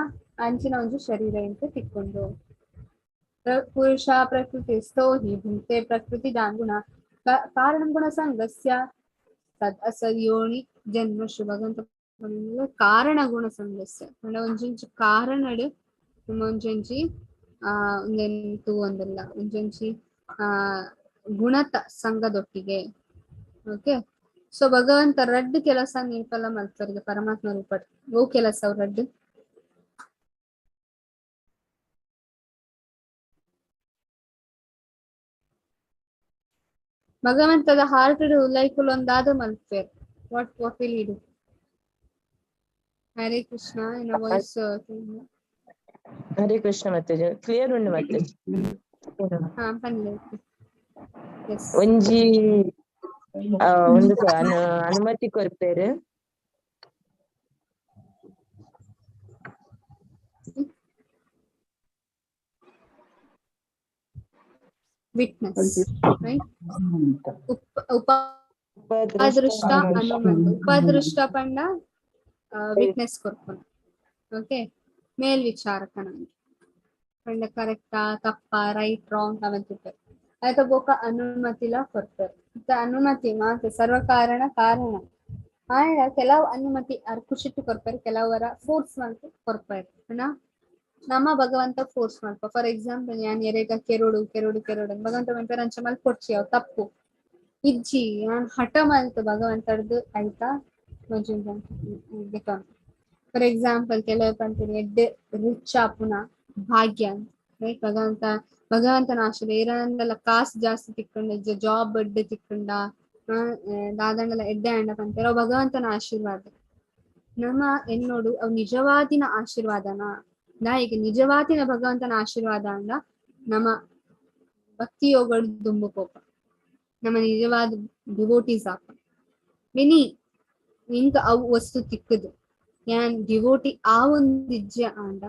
ಅಂಚಿನ ಒಂಜಿ ಶರೀರ ಅಂತ ತಿಕ್ಕೊಂಡು ಪುರುಷ ಪ್ರಕೃತಿ ಸ್ತೋಹಿ ಭೂತೆ ಪ್ರಕೃತಿ ದಾಗುಣ ಕಾರಣ ಗುಣ ಸಂಗಸ್ಯ ತದ್ ಅಸಯೋನಿ ಜನ್ಮ ಭಗವಂತ ಕಾರಣ ಗುಣ ಸಂಗಸ್ಯ ಒಂಜೊಂಜಿ ಕಾರಣಡು ಒಂಜೊಂಜಿ ಒಂದೆಂಟು ಒಂದಲ್ಲ ಒಂಜೊಂಜಿ ಗುಣತ ಸಂಘದೊಟ್ಟಿಗೆ. ಓಕೆ ಸೊ ಭಗವಂತ ರಡ್ಡು ಕೆಲಸ ನೀಪಲ್ಲ ಮಾಡ್ತಾರೆ ಪರಮಾತ್ಮ ರೂಪ ಗೋ ಕೆಲಸ ಅವ್ರ ರಡ್ಡು ಭಗವಂತದ ಹಾರ್ಟ್ ಲೈಫ್ ಒಂದಾದ ಮಲ್ಪೇರ್ what will you do? Hare Krishna ಇನ್ನ ವಾಯ್ಸ್ ಹರೇ ಕೃಷ್ಣ ಮಾತಾಜಿ ಕ್ಲಿಯರ್ ಉಂಡು ಮಾತಾಜಿ. ಹಾ ಪನ್ಲೆ ಎಸ್ ಒಂಜಿ ಒಂದು ಅನುಮತಿ ಕೊರ್ಪೇರು ವಿಟ್ನೆಸ್ ರೈಟ್. ಉಪದೃಷ್ಟ ಅನುಮತಿ ಉಪದೃಷ್ಟ ಪಂಡ ವಿಟ್ನೆಸ್ ಕೊರ್ಪುಂಡು. ಓಕೆ ಮೇಲ್ವಿಚಾರಕ ಪಂಡ ಕರೆಕ್ಟಾ ತಪ್ಪ ರೈಟ್ ರಾಂಗ್ ಅವಂತಿರ್ತಾರೆ ಆಯ್ತಾ ಬೋಕ ಅನುಮತಿಲ ಕೊರ್ತಾರೆ ಅನುಮತಿ ಮಾತ್ರ ಸರ್ವ ಕಾರಣ ಕಾರಣ ಆಯ್ಡ ಕೆಲವು ಅನುಮತಿ ಖುಷಿಟ್ಟು ಕೊರ್ತಾರೆ ಕೆಲವರ ಫೋರ್ಸ್ ಮಾಡ್ತು ಕೊರ್ಪಾರೆ ನಮ್ಮ ಭಗವಂತ ಫೋರ್ಸ್ ಮಾಡ್ಪ. ಫಾರ್ ಎಕ್ಸಾಂಪಲ್ ಯಾನ್ ಎರೆಗ ಕೆರೋಡು ಭಗವಂತ ಬಂತಾರೆ ಅಂಚ ಮಲ್ ಕೊಡ್ಚಿ ಅವ್ ತಪ್ಪು ಇಜ್ಜಿ ನಾನ್ ಹಠ ಮಲ್ತು ಭಗವಂತರ್ದು ಆಯ್ತಾ ಫಾರ್ ಎಕ್ಸಾಂಪಲ್ ಕೆಲವು ಕಂತೀನಿ ಎಡ್ಡೆ ರಿಚ್ ಆಪುನ ಭಾಗ್ಯ ರೈಟ್ ಭಗವಂತನ ಆಶೀರ್ವಾದ ಏರಂದೆಲ್ಲ ಕಾಸು ಜಾಸ್ತಿ ತಿಕ್ಕೊಂಡ ಜಾಬ್ ಎಡ್ಡೆ ತಿಕ್ಕೊಂಡ ದಾದಂಡೆಲ್ಲ ಎಡ್ಡೆ ಅಂಡ ಕಂತೀರ ಅವ್ ಭಗವಂತನ ಆಶೀರ್ವಾದ ನಮ್ಮ ಎನ್ನೋಡು ಅವ್ ನಿಜವಾದಿನ ಆಶೀರ್ವಾದನ ಈಗ ನಿಜವಾದಿನ ಭಗವಂತನ ಆಶೀರ್ವಾದ ಅಂಡ ನಮ್ಮ ಭಕ್ತಿ ಯೋಗಗಳು ದುಂಬುಕೋಪ ನಮ್ಮ ನಿಜವಾದ ಡಿವೋಟೀಸ್ ಆಪ ಮಿನಿ ಇಂಕ ಅವು ವಸ್ತು ತಿಕ್ಕದು ಯಾನ್ ಡಿವೋಟಿ ಆ ಒಂದು ಇಜ್ಜೆ ಆಂಡ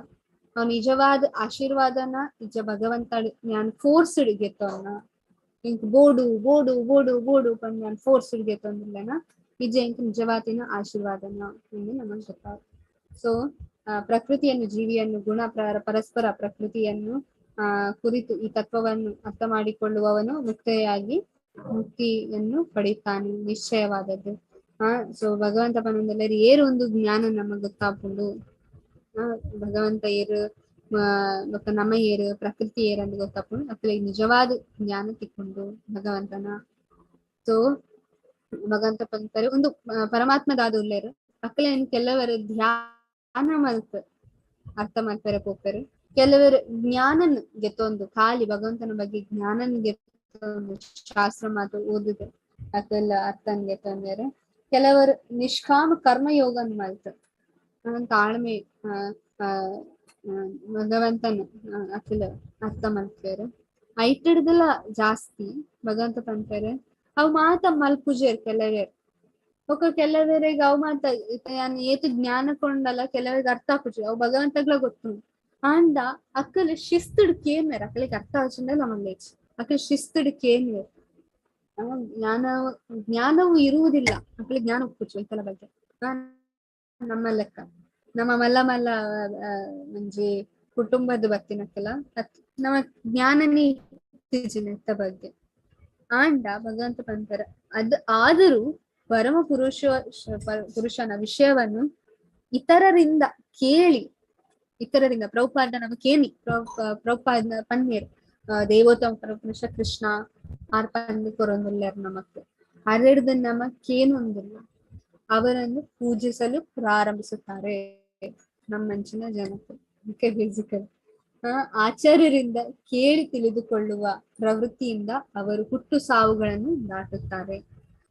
ಅವ್ ನಿಜವಾದ ಆಶೀರ್ವಾದನ ಇಜ್ಜ ಭಗವಂತ ಯಾನ್ ಫೋರ್ಸ್ ಗೆತ್ತವನ್ನ ಇಂಕ್ ಬೋಡು ಬೋಡು ಬೋಡು ಬೋಡು ಪಂಡ್ ಯಾನ್ ಫೋರ್ಸ್ ಗೆತ್ತೊಂದಿಲ್ಲನ ಇಜ್ಜ ಇಂಕ ನಿಜವಾದಿನ ಆಶೀರ್ವಾದನ ಎಂದು ನಮಗೆ ಗೊತ್ತಾಗ. ಸೊ ಪ್ರಕೃತಿಯನ್ನು ಜೀವಿಯನ್ನು ಗುಣ ಪರಸ್ಪರ ಪ್ರಕೃತಿಯನ್ನು ಕುರಿತು ಈ ತತ್ವವನ್ನು ಅರ್ಥ ಮಾಡಿಕೊಳ್ಳುವವನು ಮುಕ್ತಿಯನ್ನು ಪಡೆಯುತ್ತಾನೆ ನಿಶ್ಚಯವಾದದ್ದು. ಸೊ ಭಗವಂತ ಪನ್ನೊಂದೆಲ್ಲರಿ ಏರು ಒಂದು ಜ್ಞಾನ ನಮಗ್ ಗೊತ್ತಾಪುಂಡು ಭಗವಂತ ಏರು ನಮ್ಮ ಏರು ಪ್ರಕೃತಿ ಏರು ಅಂತ ಗೊತ್ತಾಪುಂಡು ಅಕ್ಲೆ ನಿಜವಾದ ಜ್ಞಾನ ತಿಕ್ಕೊಂಡು ಭಗವಂತನ. ಸೊ ಭಗವಂತ ಪಂತಾರೆ ಒಂದು ಪರಮಾತ್ಮದಾದ ಉಳ್ಳೇರು ಅಕ್ಲೆ ಕೆಲವರು ಧ್ಯಾನ ಮಲ್ತು ಅರ್ಥ ಮಾಡ್ತಾರೆ ಹೋಗ್ತಾರೆ ಕೆಲವರು ಜ್ಞಾನನ್ ಗೆತ್ತೊಂದು ಖಾಲಿ ಭಗವಂತನ ಬಗ್ಗೆ ಜ್ಞಾನನ್ ಗೆತ್ತೊಂದು ಶಾಸ್ತ್ರ ಮಾತು ಓದಿದೆ ಅದೆಲ್ಲ ಅರ್ಥನ್ ಗೆತ್ತೊಂದರೆ ಕೆಲವರು ನಿಷ್ಕಾಮ ಕರ್ಮಯೋಗನ್ ಮಲ್ತು ತಾಳ್ಮೆ ಭಗವಂತನ ಅಖಿಲ ಅರ್ಥ ಮಾಡ್ತಾರೆ ಐಟಡ್ದೆಲ್ಲ ಜಾಸ್ತಿ ಭಗವಂತ ಪಂತಾರೆ ಅವು ಮಾತ ಮಲ್ಪುಜೇರ್ ಕೆಲವೇ ఒక ಕೆಲವರಿಗೆ ಅವು ಮಾತ ಏತು ಜ್ಞಾನ ಕೊಂಡಲ್ಲ ಕೆಲವರಿಗೆ ಅರ್ಥ ಆಪುಜಿ ಅವು ಭಗವಂತಗ್ಲ ಗೊತ್ತು ಅಂಡ ಅಕ್ಕಲು ಶಿಸ್ತುಡ್ ಕೇನ್ವೇರ್ ಅಕ್ಕಲಿಗೆ ಅರ್ಥ ಆಚಂಡ ನಮ್ಮಲ್ಲೇಚ್ ಅಕ್ಕಲು ಶಿಸ್ತುಡ್ ಕೇನ್ವೇರ್ ಜ್ಞಾನವು ಇರುವುದಿಲ್ಲ ಅಕ್ಕಲಿಗೆ ಜ್ಞಾನ ಒಪ್ಪುಚು ಇದರ ಬಗ್ಗೆ ನಮ್ಮ ಲೆಕ್ಕ ನಮ್ಮ ಮಲ್ಲ ಮಂಜಿ ಕುಟುಂಬದ ಬತ್ತಿನಕ್ಕಲ್ಲ ನಮ್ಮ ಜ್ಞಾನನೇ ಇತ್ತ ಬಗ್ಗೆ ಆಂಡ ಭಗವಂತ ಪಂತರ ಆದರೂ ಪರಮ ಪುರುಷನ ವಿಷಯವನ್ನು ಇತರರಿಂದ ಕೇಳಿ ಇತರರಿಂದ ಪ್ರಭುಪಾದ ನಮ್ಮ ಕೇಳಿ ಪ್ರಭುಪಾದ ಪನ್ನೀರ್ ದೇವೋತ್ತಮ ಪರಮಪುರುಷ ಕೃಷ್ಣ ಆರ್ಪಂದು ಕೊರೊಂದುಲ್ಲಾರ ನಮಕ್ ಹರಡ್ದು ನಮಕ್ಕೇನು ಒಂದಿಲ್ಲ ಅವರನ್ನು ಪೂಜಿಸಲು ಪ್ರಾರಂಭಿಸುತ್ತಾರೆ ನಮ್ಮ ಮಂಚಿನ ಜನತೆ ಫಿಸಿಕಲ್ ಆಚಾರ್ಯರಿಂದ ಕೇಳಿ ತಿಳಿದುಕೊಳ್ಳುವ ಪ್ರವೃತ್ತಿಯಿಂದ ಅವರು ಹುಟ್ಟು ಸಾವುಗಳನ್ನು ದಾಟುತ್ತಾರೆ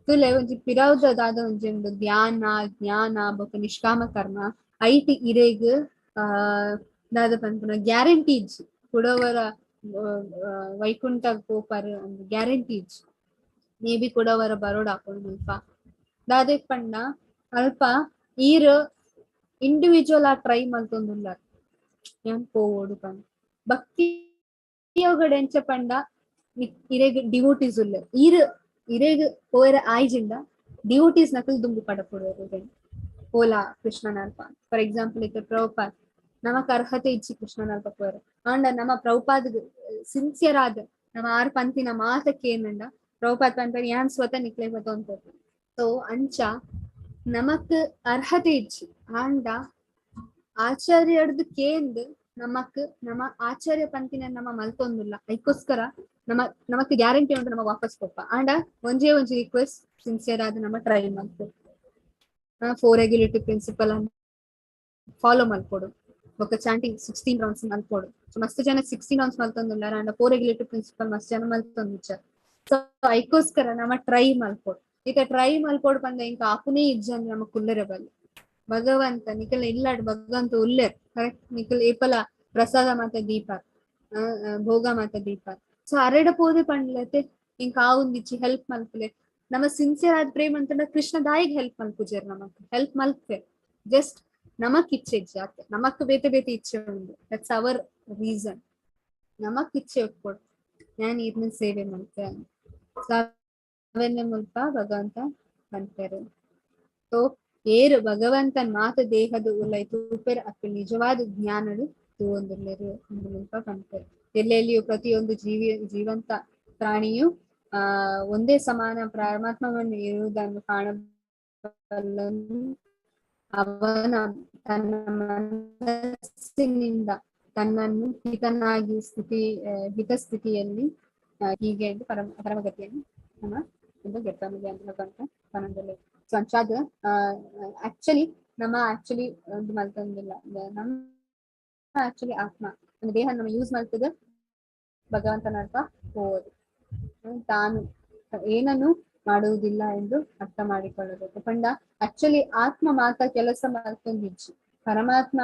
ತುಲೆ ಒಂಜಿ ಪಿರವುದಾದ ಒಂಜಿ ಧ್ಯಾನ ಜ್ಞಾನ ಬೊಕ ನಿಷ್ಕಾಮ ಕರ್ಮ ಐಟಿ ಇರೇಗ್ ದಾದ ಪನ್ಪುನ ಗ್ಯಾರಂಟಿ ಇಜ್ಜಿ ಕೊಡವರ ವೈಕುಂಠ ಗೋಪರ್ ಒಂದು ಗ್ಯಾರಂಟಿ ಇಜ್ಜಿ ಮೇ ಬಿ ಕೊಡವರ ಬರೋಡ್ ಹಾಕೊಂಡು ಅಲ್ಪ ದಾದೆ ಪಂಡ ಅಲ್ಪ ಈರ್ ಇಂಡಿವಿಜುವಲ್ ಆ ಟ್ರೈ ಮಲ್ತೊಂದುಲ್ಲ ಏನ್ ಪೋಡು ಪಂಡ ಭಕ್ತಿ ಯೋಗಡೆ ಎಂಚ ಪಂಡ ಇರೇಗ್ ಡಿವೋಟೀಸ್ ಉಲ್ಲ ಇರೇಗ್ ಪೋಯರ ಆಯ್ಜಿಂದ ಡಿವೋಟೀಸ್ ನಕಲ್ ದುಂಬು ಪಡಪುಡು ಓಲಾ ಕೃಷ್ಣನಲ್ಪ ಫಾರ್ ಎಕ್ಸಾಂಪಲ್ ಇತ್ತ ಪ್ರಭುಪಾದ್ ನಮಕ್ ಅರ್ಹತೆ ಇಚ್ಚಿ ಕೃಷ್ಣನಲ್ಪ ಪೋಯರ ಅಂಡ ನಮ್ಮ ಪ್ರಭುಪಾದ್ ಸಿನ್ಸಿಯರ್ ಆದ ನಮ್ಮ ಆರ್ ಪಂತಿನ ಮಾತಕ್ಕೆ ಏನಂಡ ಪ್ರಭುಪಾದ್ ಪಂಪ ಯಾನ್ ಸ್ವತಃ ನಿಕ್ಲೆ ಅಂತ ಸೊ ಅಂಚ ನಮಕ್ ಅರ್ಹತೆ ಇಚ್ಚಿ ಆಂಡ ಆಚಾರ್ಯರ್ದು ಕೇಂದ್ ನಮಕ್ ನಮ್ಮ ಆಚಾರ್ಯ ಪಂತಿನ ನಮ್ಮ ಮಲ್ತೊಂದಿಲ್ಲ ಅದಕ್ಕೋಸ್ಕರ ನಮಕ್ ಗ್ಯಾರಂಟಿ ಉಂಟು ನಮ್ಮ ವಾಪಸ್ ಕೊಪ್ಪ ಆಂಡ ಒಂಜೇ ರಿಕ್ವೆಸ್ಟ್ ಸಿನ್ಸಿಯರ್ ಆದ ನಮ್ಮ ಟ್ರೈ ಮಾಡ್ಕೊಡು 4 ರೆಗ್ಯುಲೇಟಿವ್ ಪ್ರಿನ್ಸಿಪಲ್ ಅನ್ನು ಫಾಲೋ ಮಾಡ್ಕೊಡು ఒక ಚಾಂಟಿಂಗ್ 16 ರೌಂಡ್ಸ್ ಮಲ್ಕೊಡು ಸೊ ಮಸ್ತ್ ಜನ 16 ರೌಂಡ್ಸ್ ಮಲ್ತೊಂದಿಲ್ಲ ಅಂಡ 4 ರೆಗ್ಯುಲೇಟಿವ್ ಪ್ರಿನ್ಸಿಪಲ್ ಮಸ್ತ್ ಜನ ಮಲ್ತೊಂದಿಚ್ಚ ಸೊ ಅದಕ್ಕೋಸ್ಕರ ನಮ್ಮ ಟ್ರೈ ಮಲ್ಕೊಡು ಈಗ ಟ್ರೈ ಮಲ್ಕೊಡು ಬಂದ ಇಂಕ ಆಪುನೇ ಇಜ್ಜಂದ್ ನಮ್ಮ ಕುಲ್ಲರೆ ಬಲ್ಲಿ ಭಗವಂತ ನಿಖಲ್ ಇಲ್ಲಾಡ್ ಭಗವಂತ ಉಲ್ಲೇರ್ ಕರೆಕ್ಟ್ ನಿಖಲ್ ಏಪಲ ಪ್ರಸಾದ ಮಾತ ದೀಪ ಭೋಗ ಮಾತ ದೀಪ ಸೊ ಅರೆಡ ಪೋದೆ ಪಂಡ್ಲತೆ ಇಂಕ ಆವುಂದಿಚ್ಚಿ ಹೆಲ್ಪ್ ಮಲ್ಪಲೆ ನಮ್ಮ ಸಿನ್ಸಿಯರ್ ಆದ ಪ್ರೇಮ್ ಅಂತಂಡ ಕೃಷ್ಣ ದಾಯಿಗೆ ಹೆಲ್ಪ್ ಮಲ್ಪುಜೇರ್ ನಮಕ್ ಹೆಲ್ಪ್ ಮಲ್ಪೆ ಜಸ್ಟ್ ನಮಕ್ ಇಚ್ಛೆ ಜಾತೆ ನಮಕ್ ಬೇತೆ ಬೇತೆ ಇಚ್ಛೆ ಉಂಡು ದಟ್ಸ್ ಅವರ್ ರೀಸನ್ ನಮಕ್ ಇಚ್ಛೆ ಒಟ್ಕೊಡು ನಾನು ಇದನ್ನ ಸೇವೆ ಮಾಡ್ತೆ ಮುಲ್ಪ ಭಗವಂತ ಅಂತಾರೆ ಸೊ ಏರು ಭಗವಂತನ್ ಮಾತ ದೇಹದ ಉಲ್ಲೈತು ಉಪೇರ್ ಅಕ್ಕ ನಿಜವಾದ ಜ್ಞಾನಡು ತೂವೊಂದುಲ್ಲೆರು ಮುಲ್ಪ ಕಂತಾರೆ ಎಲ್ಲೆಲ್ಲಿಯೂ ಪ್ರತಿಯೊಂದು ಜೀವಂತ ಪ್ರಾಣಿಯು ಒಂದೇ ಸಮಾನ ಪರಮಾತ್ಮವನ್ನು ಇರುವುದನ್ನು ಕಾಣಬಲ್ಲನು ಅವನ ತನ್ನ ಮನಸ್ಸಿನಿಂದ ತನ್ನನ್ನು ಹಿತಸ್ಥಿತಿಯಲ್ಲಿ ಹೀಗೆ ಎಂದು ಪರಮಗತಿಯನ್ನು ನಮ್ಮ ಒಂದು ಗೆಟ್ಟಮಿದೆ ಅಂತ ಪನದಲ್ಲಿ ಸೊ ಅಂಚಾದ ಆಕ್ಚುಲಿ ನಮ್ಮ ಒಂದು ಮಲ್ತೊಂದಿಲ್ಲ ನಮ್ಮ ಆಕ್ಚುಲಿ ಆತ್ಮ ನಮ್ಮ ದೇಹ ನಮ್ಮ ಯೂಸ್ ಮಾಡ್ತದ ಭಗವಂತನ ಅರ್ಥ ಹೋದು ತಾನು ಏನನ್ನು ಮಾಡುವುದಿಲ್ಲ ಎಂದು ಅರ್ಥ ಮಾಡಿಕೊಳ್ಳಬೇಕು ಪಂಡ ಆಕ್ಚುಲಿ ಆತ್ಮ ಮಾತ ಕೆಲಸ ಮಾಡ್ಕೊಂಡಿಜ್ಜಿ ಪರಮಾತ್ಮ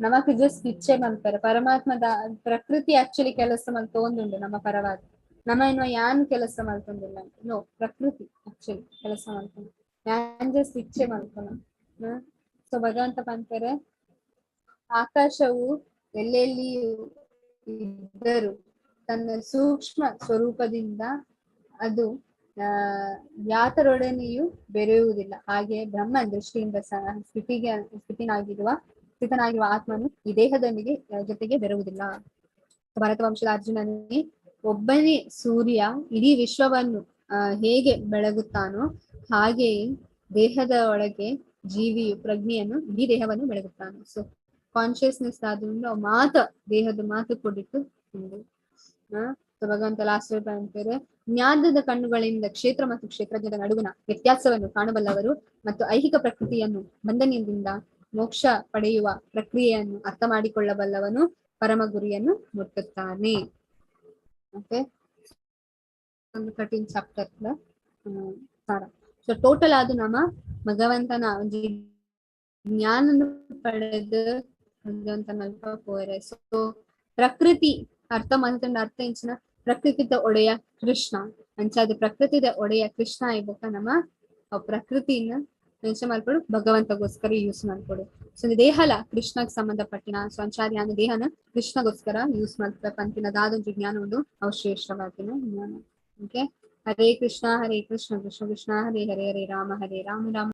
ನಮಕ್ ಜಸ್ಟ್ ಇಚ್ಛೆ ಮಲ್ತಾರೆ ಪರಮಾತ್ಮದ ಪ್ರಕೃತಿ ಆಕ್ಚುಲಿ ಕೆಲಸ ಮಲ್ತೊಂದುಂಡು ನಮ್ಮ ಪರವಾದ ನಮ್ಮ ಇನ್ನು ಯಾನ್ ಕೆಲಸ ಮಲ್ತೊಂದಿಲ್ಲ ಅಂತ ನೋ ಪ್ರಕೃತಿ ಆಕ್ಚುಲಿ ಕೆಲಸ ಮಲ್ಕೊಂಡು ಯಾನ್ ಜಸ್ಟ್ ಇಚ್ಛೆ ಮಲ್ಕೊಳ ಸೊ ಭಗವಂತ ಪಂತಾರೆ ಆಕಾಶವು ಎಲ್ಲೆಲ್ಲಿಯೂ ಇದ್ದರು ತನ್ನ ಸೂಕ್ಷ್ಮ ಸ್ವರೂಪದಿಂದ ಅದು ಯಾತರೊಡನೆಯೂ ಬೆರೆಯುವುದಿಲ್ಲ ಹಾಗೆ ಬ್ರಹ್ಮನ್ ದೃಷ್ಟಿಯಿಂದ ಸ್ಥಿತನಾಗಿರುವ ಆತ್ಮನು ಈ ದೇಹದೊಂದಿಗೆ ಜೊತೆಗೆ ಬೆರೆಯುವುದಿಲ್ಲ. ಭರತ ವಂಶದ ಅರ್ಜುನನೇ ಒಬ್ಬನೇ ಸೂರ್ಯ ಇಡೀ ವಿಶ್ವವನ್ನು ಹೇಗೆ ಬೆಳಗುತ್ತಾನೋ ಹಾಗೆಯೇ ದೇಹದ ಒಳಗೆ ಜೀವಿಯು ಪ್ರಜ್ಞೆಯನ್ನು ಇಡೀ ದೇಹವನ್ನು ಬೆಳಗುತ್ತಾನೆ. ಸೊ ಕಾನ್ಶಿಯಸ್ನೆಸ್ ಆದ್ರಿಂದ ದೇಹದ ಮಾತು ಕೊಟ್ಟಿಟ್ಟು ಭಗವಂತ ಲಾಸ್ಟ್ ಅಂತಾರೆ, ಜ್ಞಾನದ ಕಣ್ಣುಗಳಿಂದ ಕ್ಷೇತ್ರ ಮತ್ತು ಕ್ಷೇತ್ರಜ್ಞದ ನಡುವಿನ ವ್ಯತ್ಯಾಸವನ್ನು ಕಾಣಬಲ್ಲವರು ಮತ್ತು ಐಹಿಕ ಪ್ರಕೃತಿಯನ್ನು ಬಂಧನದಿಂದ ಮೋಕ್ಷ ಪಡೆಯುವ ಪ್ರಕ್ರಿಯೆಯನ್ನು ಅರ್ಥ ಮಾಡಿಕೊಳ್ಳಬಲ್ಲವನು ಪರಮ ಗುರಿಯನ್ನು ಮುಟ್ಟುತ್ತಾನೆ. ಓಕೆ, ಒಂದು 13 ಚಾಪ್ಟರ್ ಸಾರ. ಸೊ ಟೋಟಲ್ ಅದು ನಮ್ಮ ಭಗವಂತನ ಒಂದು ಜ್ಞಾನ ಪಡೆದು ಭಗವಂತ ನಲ್ಪ ಪೋರೆ. ಸೊ ಪ್ರಕೃತಿ ಅರ್ಥ ಮಂತಂಡ ಅರ್ಥ ಇಂಚಿನ ಪ್ರಕೃತಿದ ಒಡೆಯ ಕೃಷ್ಣ ಅಂಚಾದ ಪ್ರಕೃತಿದ ಒಡೆಯ ಕೃಷ್ಣ ಇಬ್ಬಕ ನಮ್ಮ ಪ್ರಕೃತಿನ ಮೆನ್ಷನ್ ಮಾಡ್ಕೊಡು ಭಗವಂತಗೋಸ್ಕರ ಯೂಸ್ ಮಾಡ್ಕೊಡು. ಸೊ ದೇಹಲ ಕೃಷ್ಣಗ್ ಸಂಬಂಧಪಟ್ಟಿನ ಸೊ ಅಂಚಾದ ಯಾನ ದೇಹನ ಕೃಷ್ಣಗೋಸ್ಕರ ಯೂಸ್ ಮಾಡ್ಬೇಕು ಅಂತಿನದಾದೊಂದು ಜ್ಞಾನ ಉಂಡು ಅವು ಶ್ರೇಷ್ಠವಾಗಿನ ಜ್ಞಾನ. ಓಕೆ, ಹರೇ ಕೃಷ್ಣ ಕೃಷ್ಣ ಕೃಷ್ಣ ಹರೇ ಹರೇ, ಹರೇ ರಾಮ ರಾಮ